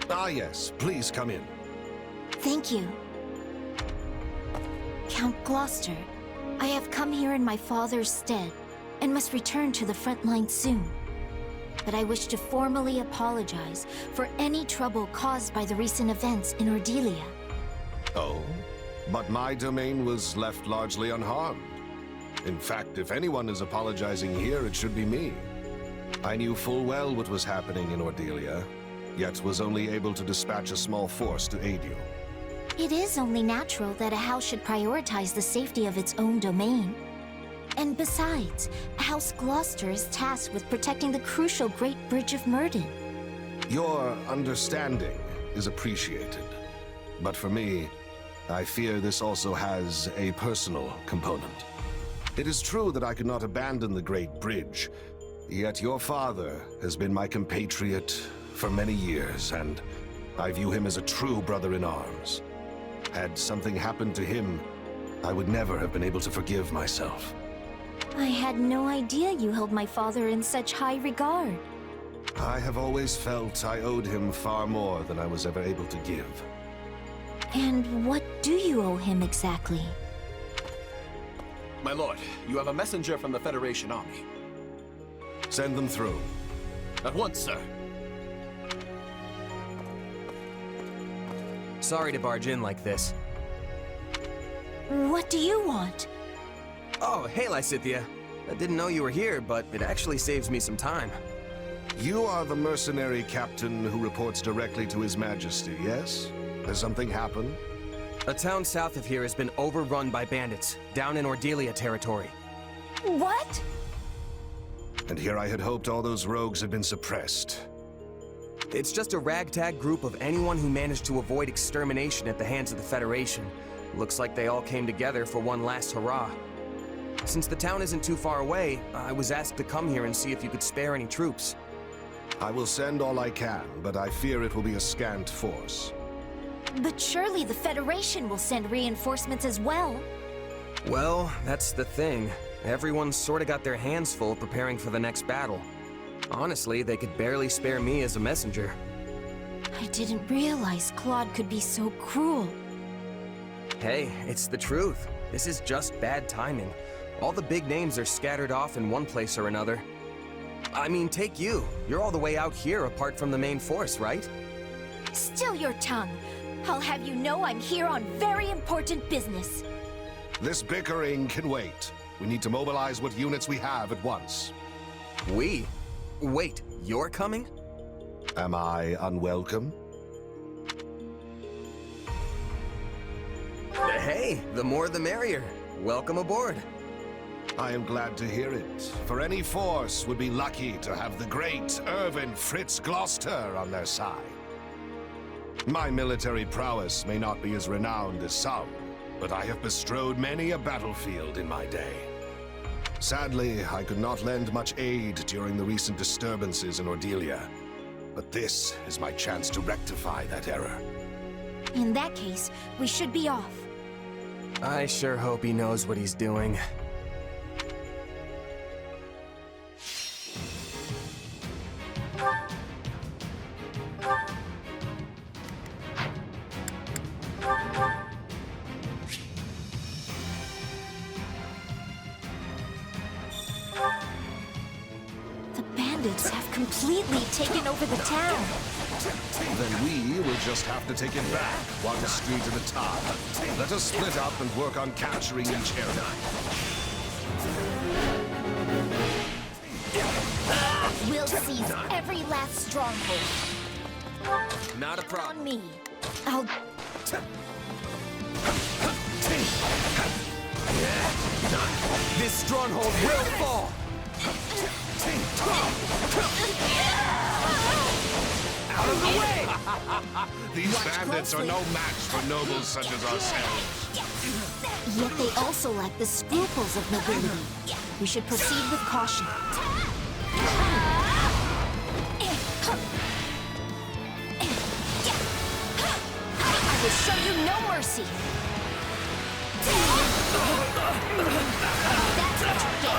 Ah, yes. Please come in. Thank you. Count Gloucester, I have come here in my father's stead, and must return to the front line soon. But I wish to formally apologize for any trouble caused by the recent events in Ordelia. Oh? But my domain was left largely unharmed. In fact, if anyone is apologizing here, it should be me. I knew full well what was happening in Ordelia, yet was only able to dispatch a small force to aid you. It is only natural that a house should prioritize the safety of its own domain. And besides, House Gloucester is tasked with protecting the crucial Great Bridge of Myrddin. Your understanding is appreciated. But for me, I fear this also has a personal component. It is true that I could not abandon the Great Bridge, yet your father has been my compatriot for many years, and I view him as a true brother in arms. Had something happened to him, I would never have been able to forgive myself. I had no idea you held my father in such high regard. I have always felt I owed him far more than I was ever able to give. And what do you owe him exactly? My lord, you have a messenger from the Federation army. Send them through. At once, sir. Sorry to barge in like this. What do you want? Oh, hey, Lysithea. I didn't know you were here, but it actually saves me some time. You are the mercenary captain who reports directly to His Majesty, yes? Has something happened? A town south of here has been overrun by bandits, down in Ordelia territory. What? And here I had hoped all those rogues had been suppressed. It's just a ragtag group of anyone who managed to avoid extermination at the hands of the Federation. Looks like they all came together for one last hurrah. Since the town isn't too far away, I was asked to come here and see if you could spare any troops. I will send all I can, but I fear it will be a scant force. But surely the Federation will send reinforcements as well. Well, that's the thing. Everyone's sorta got their hands full preparing for the next battle. Honestly, they could barely spare me as a messenger. I didn't realize Claude could be so cruel. Hey, it's the truth. This is just bad timing. All the big names are scattered off in one place or another. I mean, take you. You're all the way out here apart from the main force, right? Still your tongue. I'll have you know I'm here on very important business. This bickering can wait. We need to mobilize what units we have at once. We? Wait, you're coming? Am I unwelcome? Hey, the more the merrier. Welcome aboard. I am glad to hear it, for any force would be lucky to have the great Irvin Fritz Gloucester on their side. My military prowess may not be as renowned as some, but I have bestrode many a battlefield in my day. Sadly, I could not lend much aid during the recent disturbances in Ordelia, but this is my chance to rectify that error. In that case, we should be off. I sure hope he knows what he's doing. The bandits have completely taken over the town. Then we will just have to take it back, one street at a time. Let us split up and work on capturing each area. We'll seize every last stronghold. Not a problem. On me. This stronghold will fall! Out of the way! These bandits are no match for nobles such as ourselves. Yet they also lack the scruples of nobility. We should proceed with caution. I will show you no mercy. That's what you get.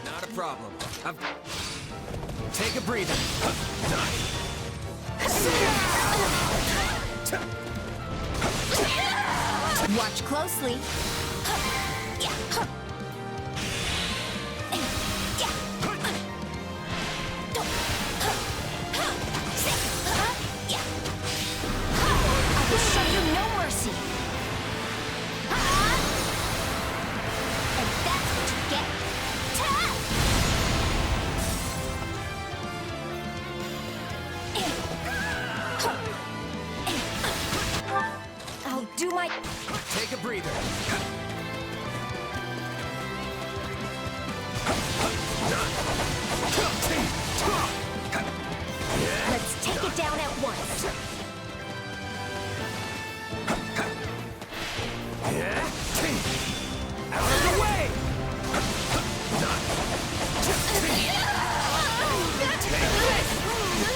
Not a problem. Take a breather. Watch closely. I will show you no mercy. And that's what you get. I'll do my... Take a breather. Let's take it down at once. Out of the way!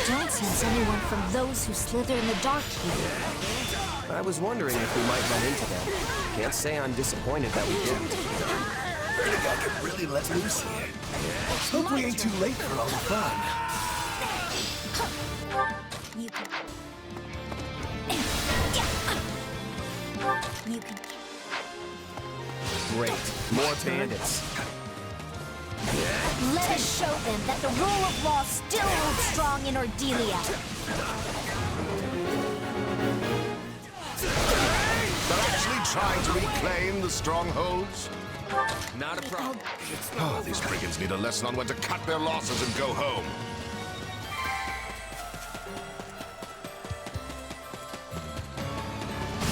Don't sense anyone from those who slither in the dark here. I was wondering if we might run into them. Can't say I'm disappointed that we didn't. Think I could really let loose here. Hope we ain't too late for all the fun. You can... You can... Great. More bandits. Let us show them that the rule of law still holds strong in Ordelia. They're actually trying to reclaim the strongholds? Not a problem. Oh, these brigands need a lesson on when to cut their losses and go home.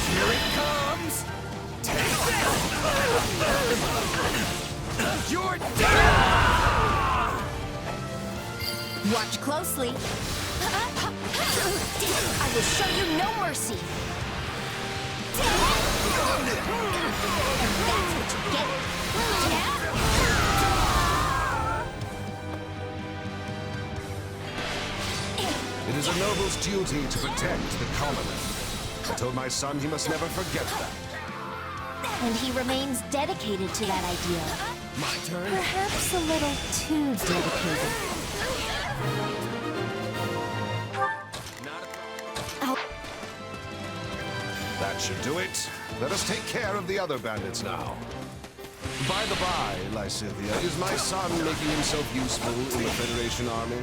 Here it comes! Take this! You're down! Watch closely. I will show you no mercy. And that's what you get. It is a noble's duty to protect the commoners. I told my son he must never forget that. And he remains dedicated to that ideal. My turn? Perhaps a little too dedicated. That should do it. Let us take care of the other bandits now. By the by, Lysithea, is my son making himself useful in the Federation army?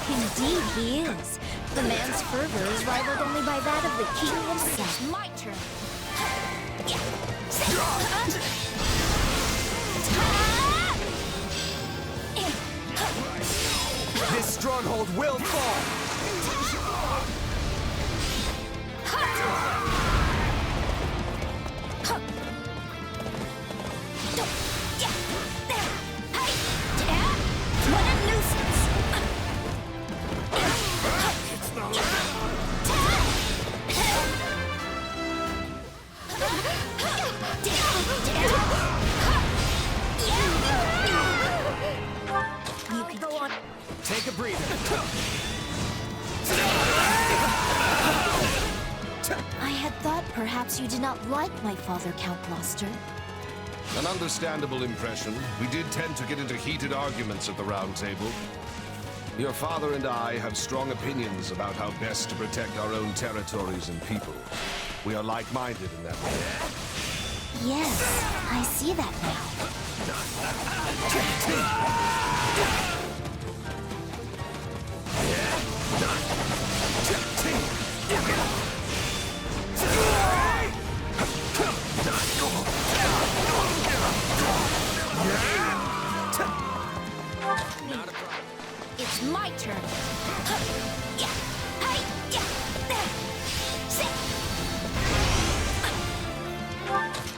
Indeed he is. The man's fervor is rivaled only by that of the king himself. My turn. This stronghold will fall! What a nuisance! You can go on. Take a breather. I had thought perhaps you did not like my father, Count Gloucester. An understandable impression. We did tend to get into heated arguments at the Round Table. Your father and I have strong opinions about how best to protect our own territories and people. We are like-minded in that way. Yes, I see that now. It's my turn.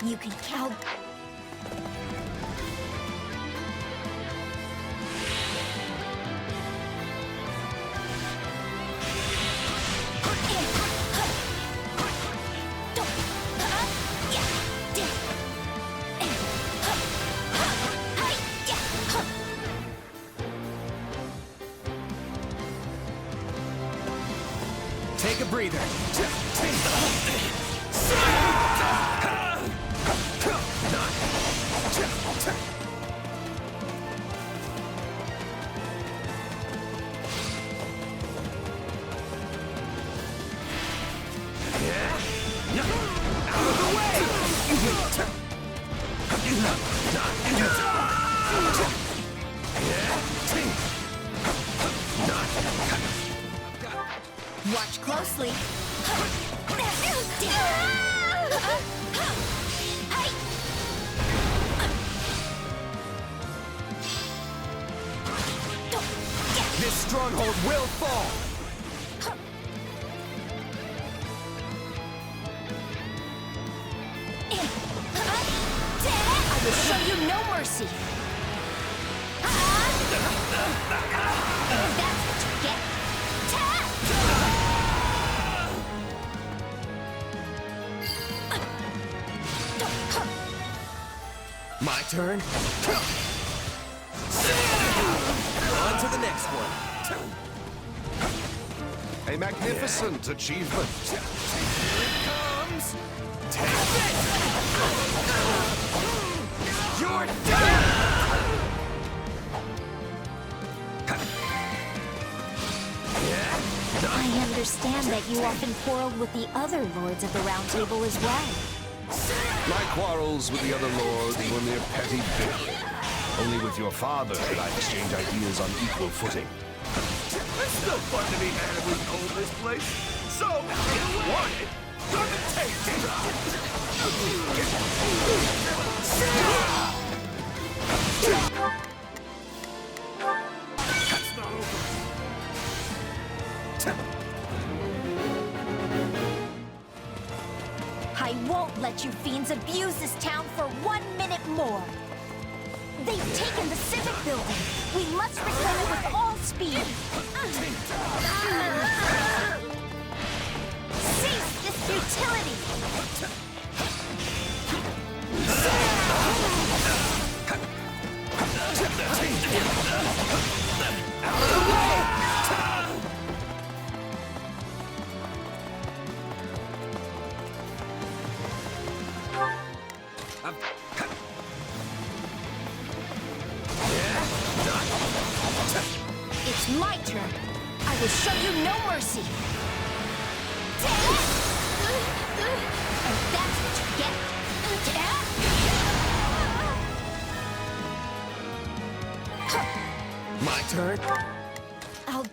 You can count. Take a breather. Out of the way! Watch closely. This stronghold will fall! I will show you no mercy. That's what you get. My turn. On to the next one. A magnificent achievement. Here it comes. Take it! You're dead! I understand that you often quarreled with the other lords of the Round Table as well. My quarrels with the other lords were mere petty bickering. Only with your father did I exchange ideas on equal footing. It's still fun to be mad if we own this place. So, if you want it, gonna take it. That's not over. I won't let you fiends abuse this town for 1 minute more. They've taken the civic building. We must reclaim it with all speed. Cease this futility! Out of the way! you no mercy! And that's what you get! My turn? I'll...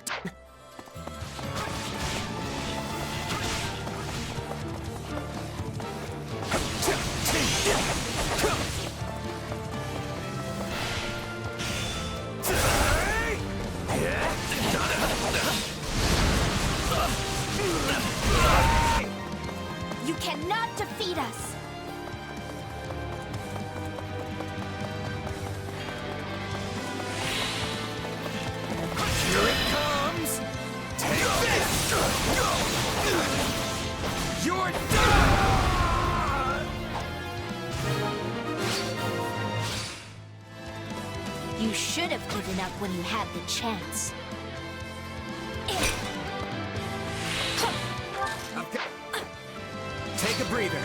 You cannot defeat us! Here it comes! Take this! You're done! You should have given up when you had the chance. Take a breather.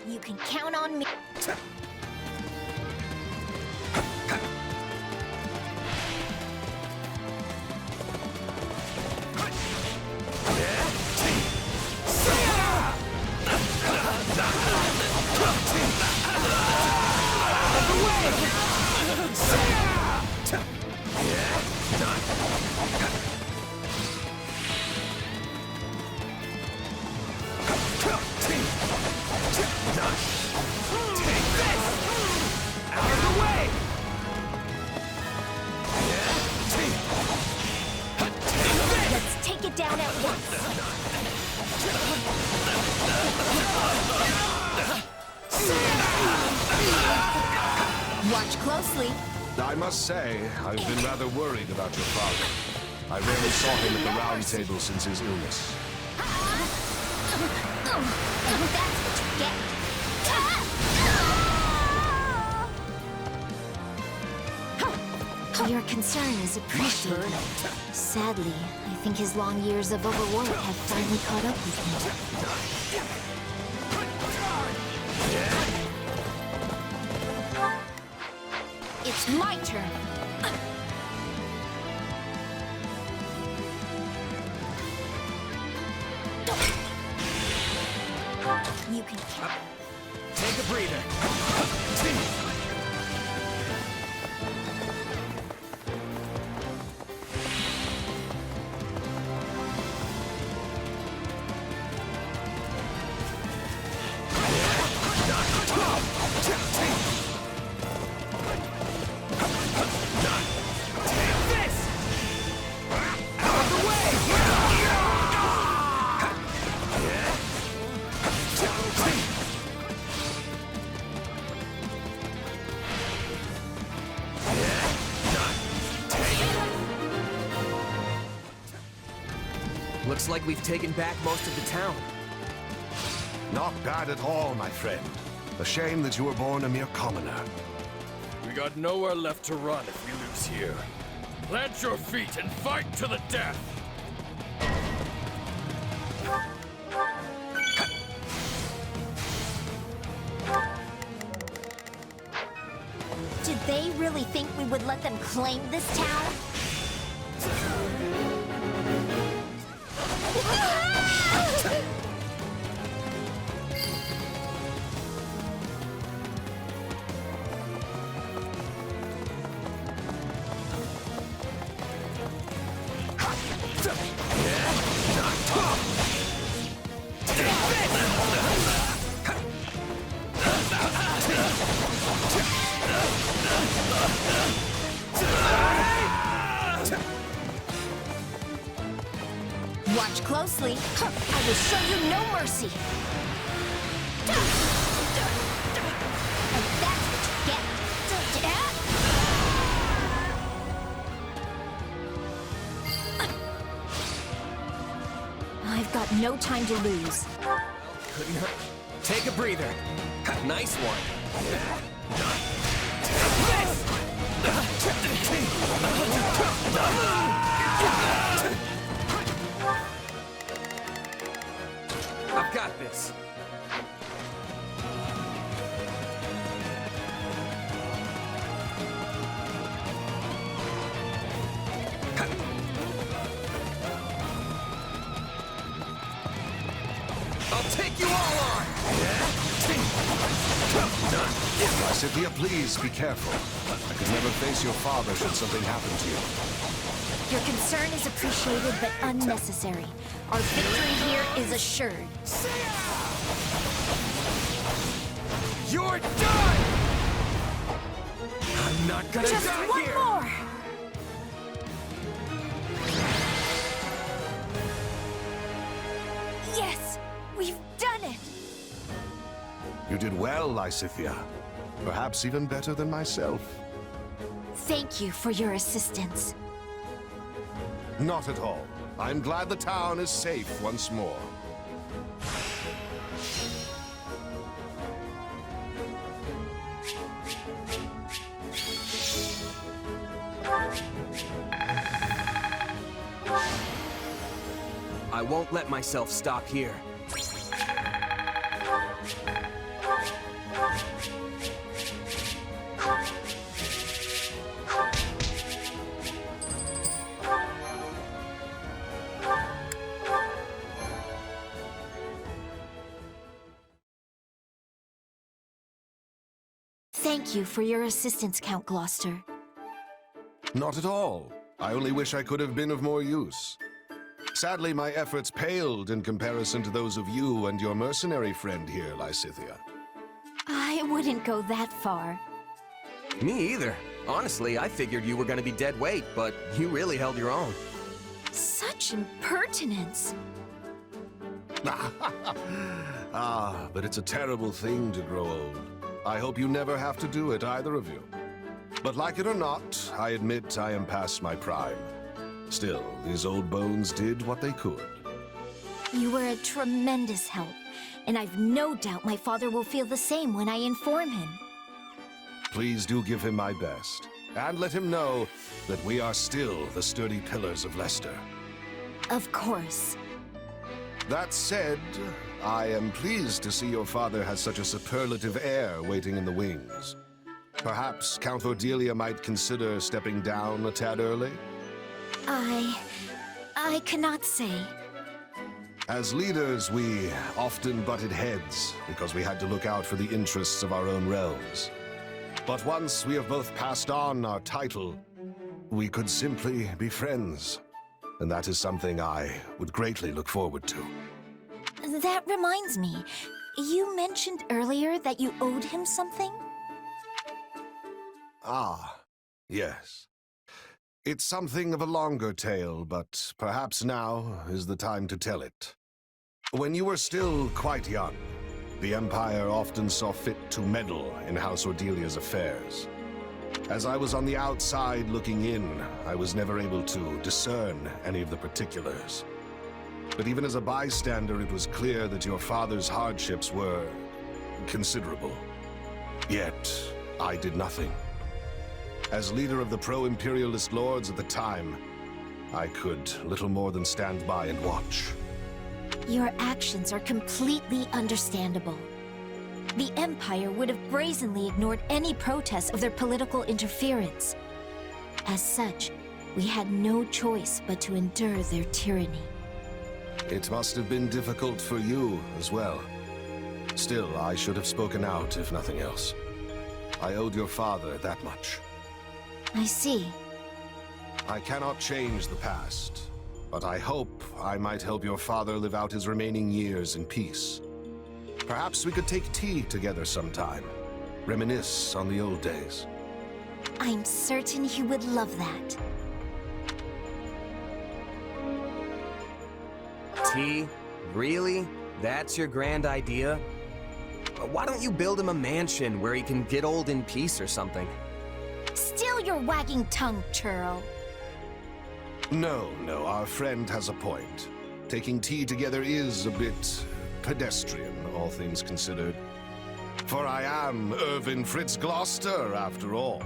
You can count on me. Let's take it down at once. Watch closely. I must say, I've been rather worried about your father. I rarely saw him at the round table since his illness. That's what you get. Your concern is appreciated. Sadly, I think his long years of overwork have finally caught up with him. It's my turn. You can take a breather. Looks like we've taken back most of the town. Not bad at all, my friend. A shame that you were born a mere commoner. We got nowhere left to run if we lose here. Plant your feet and fight to the death! Did they really think we would let them claim this town? Watch closely. I will show you no mercy. And that's what you get. I've got got no time to lose. Couldn't hurt. Take a breather. Nice one. I've got this. I'll take you all on! Lysithea, please be careful. I could never face your father should something happen to you. Your concern is appreciated but unnecessary. Our victory here is assured. You're done! I'm not gonna Just die one here! more! Yes! We've done it! You did well, Lysithea. Perhaps even better than myself. Thank you for your assistance. Not at all. I'm glad the town is safe once more. I won't let myself stop here. Thank you for your assistance, Count Gloucester. Not at all. I only wish I could have been of more use. Sadly, my efforts paled in comparison to those of you and your mercenary friend here, Lysithea. I wouldn't go that far. Me either. Honestly, I figured you were gonna be dead weight, but you really held your own. Such impertinence. But it's a terrible thing to grow old. I hope you never have to do it, either of you. But like it or not, I admit I am past my prime. Still, these old bones did what they could. You were a tremendous help, and I've no doubt my father will feel the same when I inform him. Please do give him my best, and let him know that we are still the sturdy pillars of Leicester. Of course. That said, I am pleased to see your father has such a superlative heir waiting in the wings. Perhaps Count Cordelia might consider stepping down a tad early? I cannot say. As leaders, we often butted heads because we had to look out for the interests of our own realms. But once we have both passed on our title, we could simply be friends. And that is something I would greatly look forward to. That reminds me, you mentioned earlier that you owed him something? Ah, yes. It's something of a longer tale, but perhaps now is the time to tell it. When you were still quite young, the Empire often saw fit to meddle in House Ordelia's affairs. As I was on the outside looking in, I was never able to discern any of the particulars. But even as a bystander, it was clear that your father's hardships were considerable. Yet, I did nothing. As leader of the pro-imperialist lords at the time, I could little more than stand by and watch. Your actions are completely understandable. The Empire would have brazenly ignored any protest of their political interference. As such, we had no choice but to endure their tyranny. It must have been difficult for you as well. Still, I should have spoken out, if nothing else. I owed your father that much. I see. I cannot change the past, but I hope I might help your father live out his remaining years in peace. Perhaps we could take tea together sometime. Reminisce on the old days. I'm certain he would love that. Tea? Really? That's your grand idea? Why don't you build him a mansion where he can get old in peace or something? Still your wagging tongue, churl. No, our friend has a point. taking tea together is a bit pedestrian, all things considered. For I am Irvin Fritz Gloucester, after all.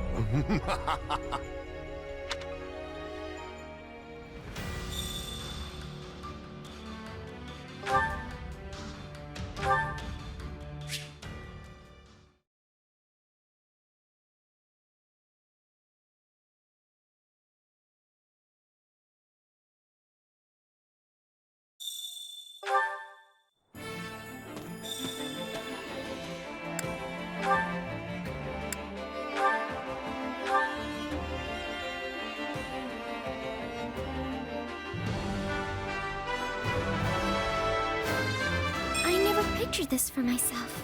Pictured this for myself.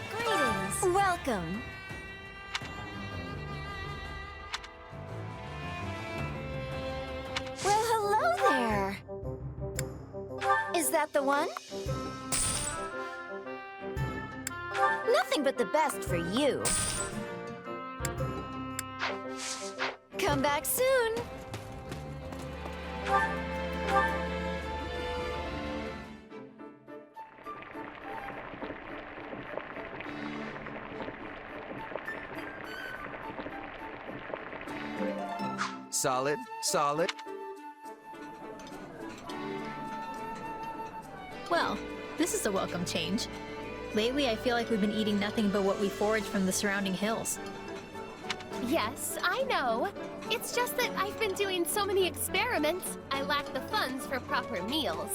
Greetings. Welcome. Well, hello there. Is that the one? Nothing but the best for you. Come back soon. Solid, solid. Well, this is a welcome change. Lately, I feel like we've been eating nothing but what we forage from the surrounding hills. Yes, I know. It's just that I've been doing so many experiments, I lack the funds for proper meals.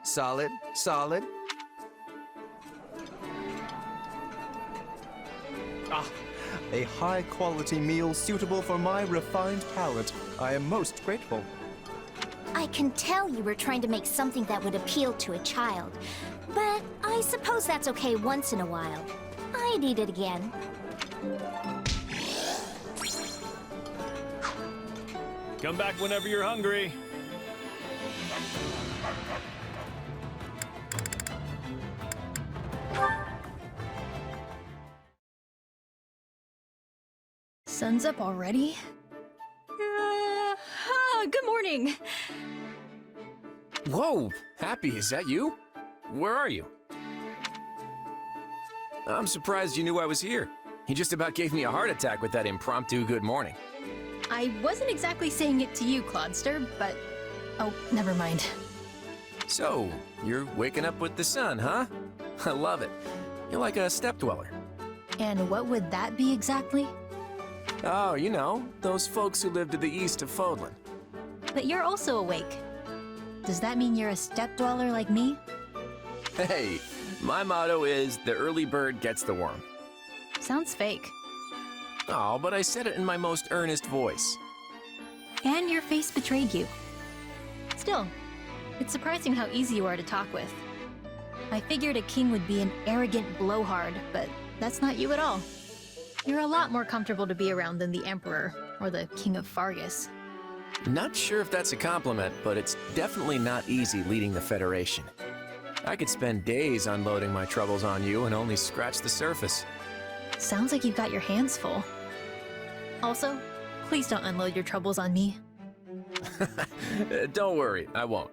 Solid, solid. Ah, a high-quality meal suitable for my refined palate. I am most grateful. I can tell you were trying to make something that would appeal to a child, but I suppose that's okay once in a while. I'd eat it again. Come back whenever you're hungry. Sun's up already? Good morning! Whoa! Happy, is that you? Where are you? I'm surprised you knew I was here. You just about gave me a heart attack with that impromptu good morning. I wasn't exactly saying it to you, Clodster, but... Oh, never mind. So, you're waking up with the sun, huh? I love it. You're like a step dweller. And what would that be exactly? Oh, you know, those folks who live to the east of Fodlan. But you're also awake. Does that mean you're a step dweller like me? Hey, my motto is the early bird gets the worm. Sounds fake. Oh, but I said it in my most earnest voice. And your face betrayed you. Still, it's surprising how easy you are to talk with. I figured a king would be an arrogant blowhard, but that's not you at all. You're a lot more comfortable to be around than the Emperor or the King of Fargus. Not sure if that's a compliment, but it's definitely not easy leading the Federation. I could spend days unloading my troubles on you and only scratch the surface. Sounds like you've got your hands full. Also, please don't unload your troubles on me. Don't worry, I won't.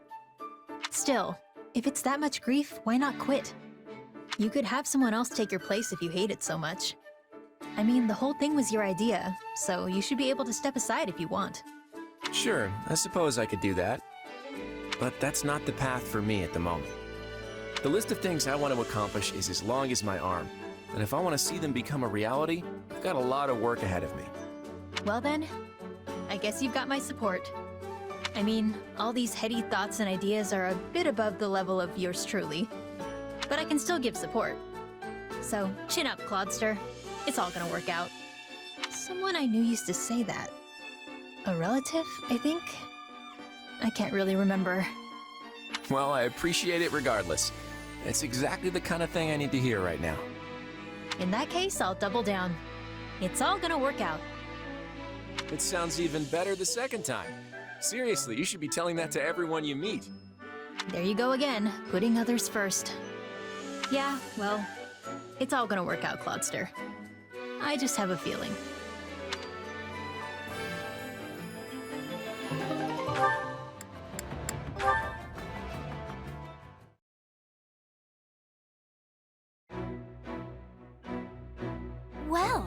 Still, if it's that much grief, why not quit? You could have someone else take your place if you hate it so much. I mean, the whole thing was your idea, so you should be able to step aside if you want. Sure, I suppose I could do that. But that's not the path for me at the moment. The list of things I want to accomplish is as long as my arm, and if I want to see them become a reality, I've got a lot of work ahead of me. Well then, I guess you've got my support. I mean, all these heady thoughts and ideas are a bit above the level of yours truly, but I can still give support. So, chin up, Clodster. It's all gonna work out. Someone I knew used to say that. A relative, I think? I can't really remember. Well, I appreciate it regardless. It's exactly the kind of thing I need to hear right now. In that case, I'll double down. It's all gonna work out. It sounds even better the second time. Seriously, you should be telling that to everyone you meet. There you go again, putting others first. Yeah, well, it's all gonna work out, Cloudster. I just have a feeling. Well,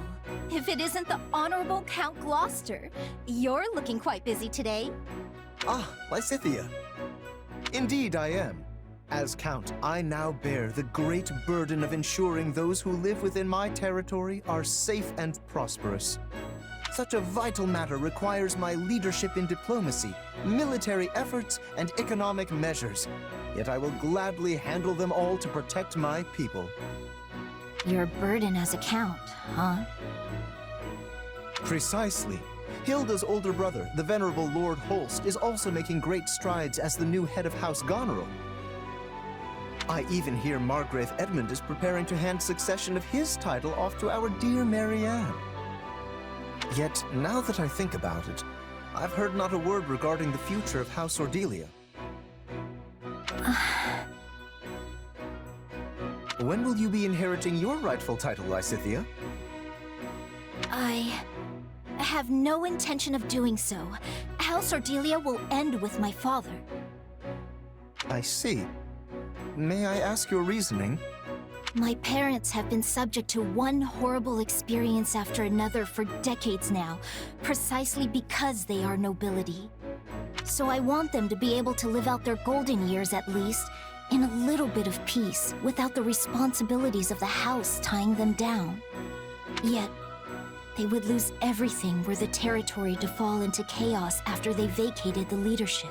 if it isn't the Honorable Count Gloucester, you're looking quite busy today. Ah, Lysithea. Indeed I am. As Count, I now bear the great burden of ensuring those who live within my territory are safe and prosperous. Such a vital matter requires my leadership in diplomacy, military efforts, and economic measures. Yet I will gladly handle them all to protect my people. Your burden as a count, huh? Precisely. Hilda's older brother, the venerable Lord Holst, is also making great strides as the new head of House Goneril. I even hear Margrave Edmund is preparing to hand succession of his title off to our dear Marianne. Yet, now that I think about it, I've heard not a word regarding the future of House Ordelia. When will you be inheriting your rightful title, Lysithea? I have no intention of doing so. House Ordelia will end with my father. I see. May I ask your reasoning? My parents have been subject to one horrible experience after another for decades now, precisely because they are nobility. So I want them to be able to live out their golden years at least, in a little bit of peace, without the responsibilities of the house tying them down. Yet, they would lose everything were the territory to fall into chaos after they vacated the leadership.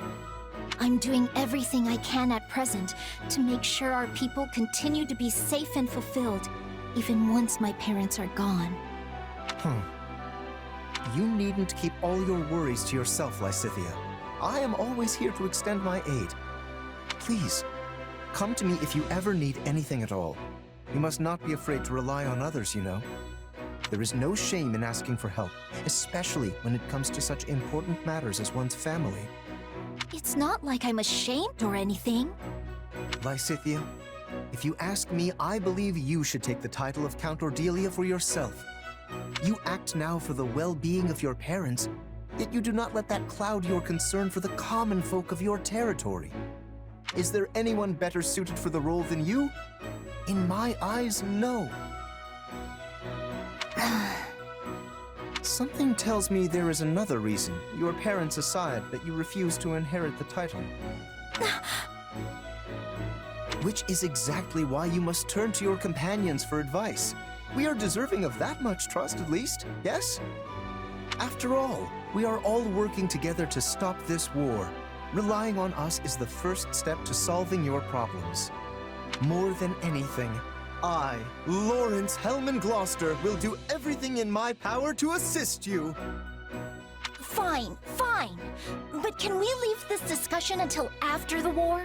I'm doing everything I can at present to make sure our people continue to be safe and fulfilled, even once my parents are gone. You needn't keep all your worries to yourself, Lysithea. I am always here to extend my aid. Please, come to me if you ever need anything at all. You must not be afraid to rely on others, you know. There is no shame in asking for help, especially when it comes to such important matters as one's family. It's not like I'm ashamed or anything. Lysithea, if you ask me, I believe you should take the title of Count Ordelia for yourself. You act now for the well-being of your parents, yet you do not let that cloud your concern for the common folk of your territory. Is there anyone better suited for the role than you? In my eyes, no. Something tells me there is another reason, your parents aside, that you refuse to inherit the title. Which is exactly why you must turn to your companions for advice. We are deserving of that much trust, at least, yes? After all, we are all working together to stop this war. Relying on us is the first step to solving your problems. More than anything, I, Lawrence Hellman Gloucester, will do everything in my power to assist you. Fine, fine. But can we leave this discussion until after the war?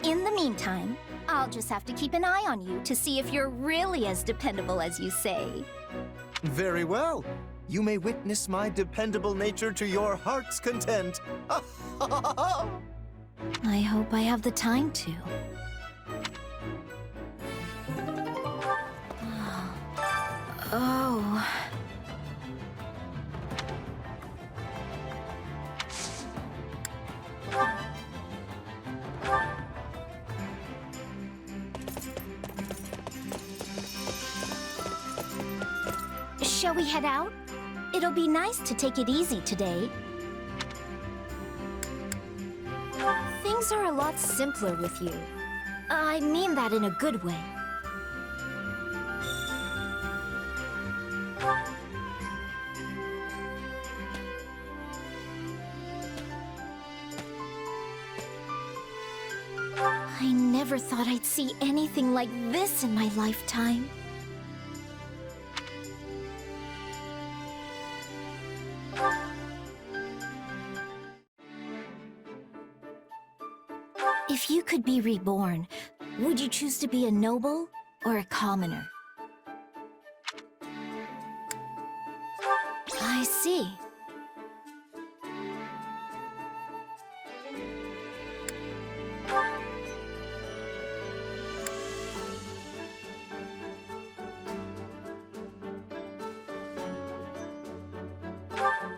In the meantime, I'll just have to keep an eye on you to see if you're really as dependable as you say. Very well. You may witness my dependable nature to your heart's content. I hope I have the time to. Oh. Shall we head out? It'll be nice to take it easy today. Things are a lot simpler with you. I mean that in a good way. I never thought I'd see anything like this in my lifetime. If you could be reborn, would you choose to be a noble or a commoner? see.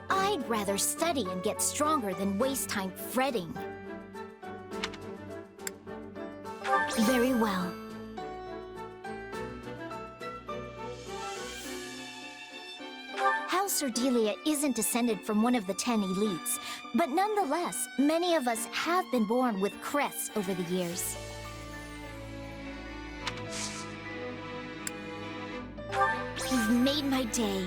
I'd rather study and get stronger than waste time fretting. Very well. House Ordelia isn't descended from one of the 10 elites, but nonetheless, many of us have been born with crests over the years. You've made my day.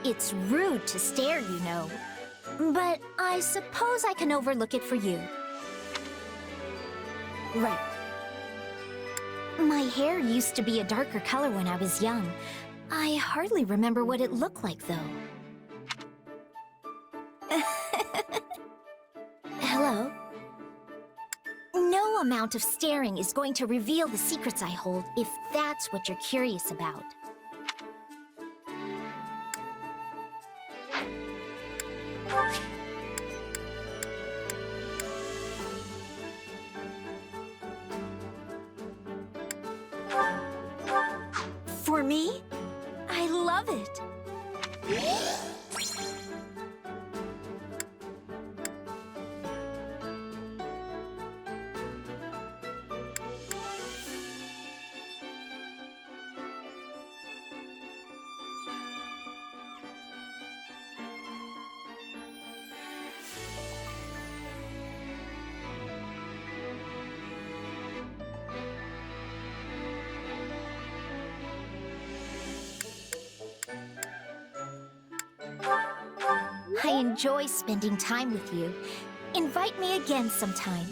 It's rude to stare, you know. But I suppose I can overlook it for you. Right. My hair used to be a darker color when I was young. I hardly remember what it looked like, though. Hello? No amount of staring is going to reveal the secrets I hold, if that's what you're curious about. For me, I love it. I enjoy spending time with you. Invite me again sometime.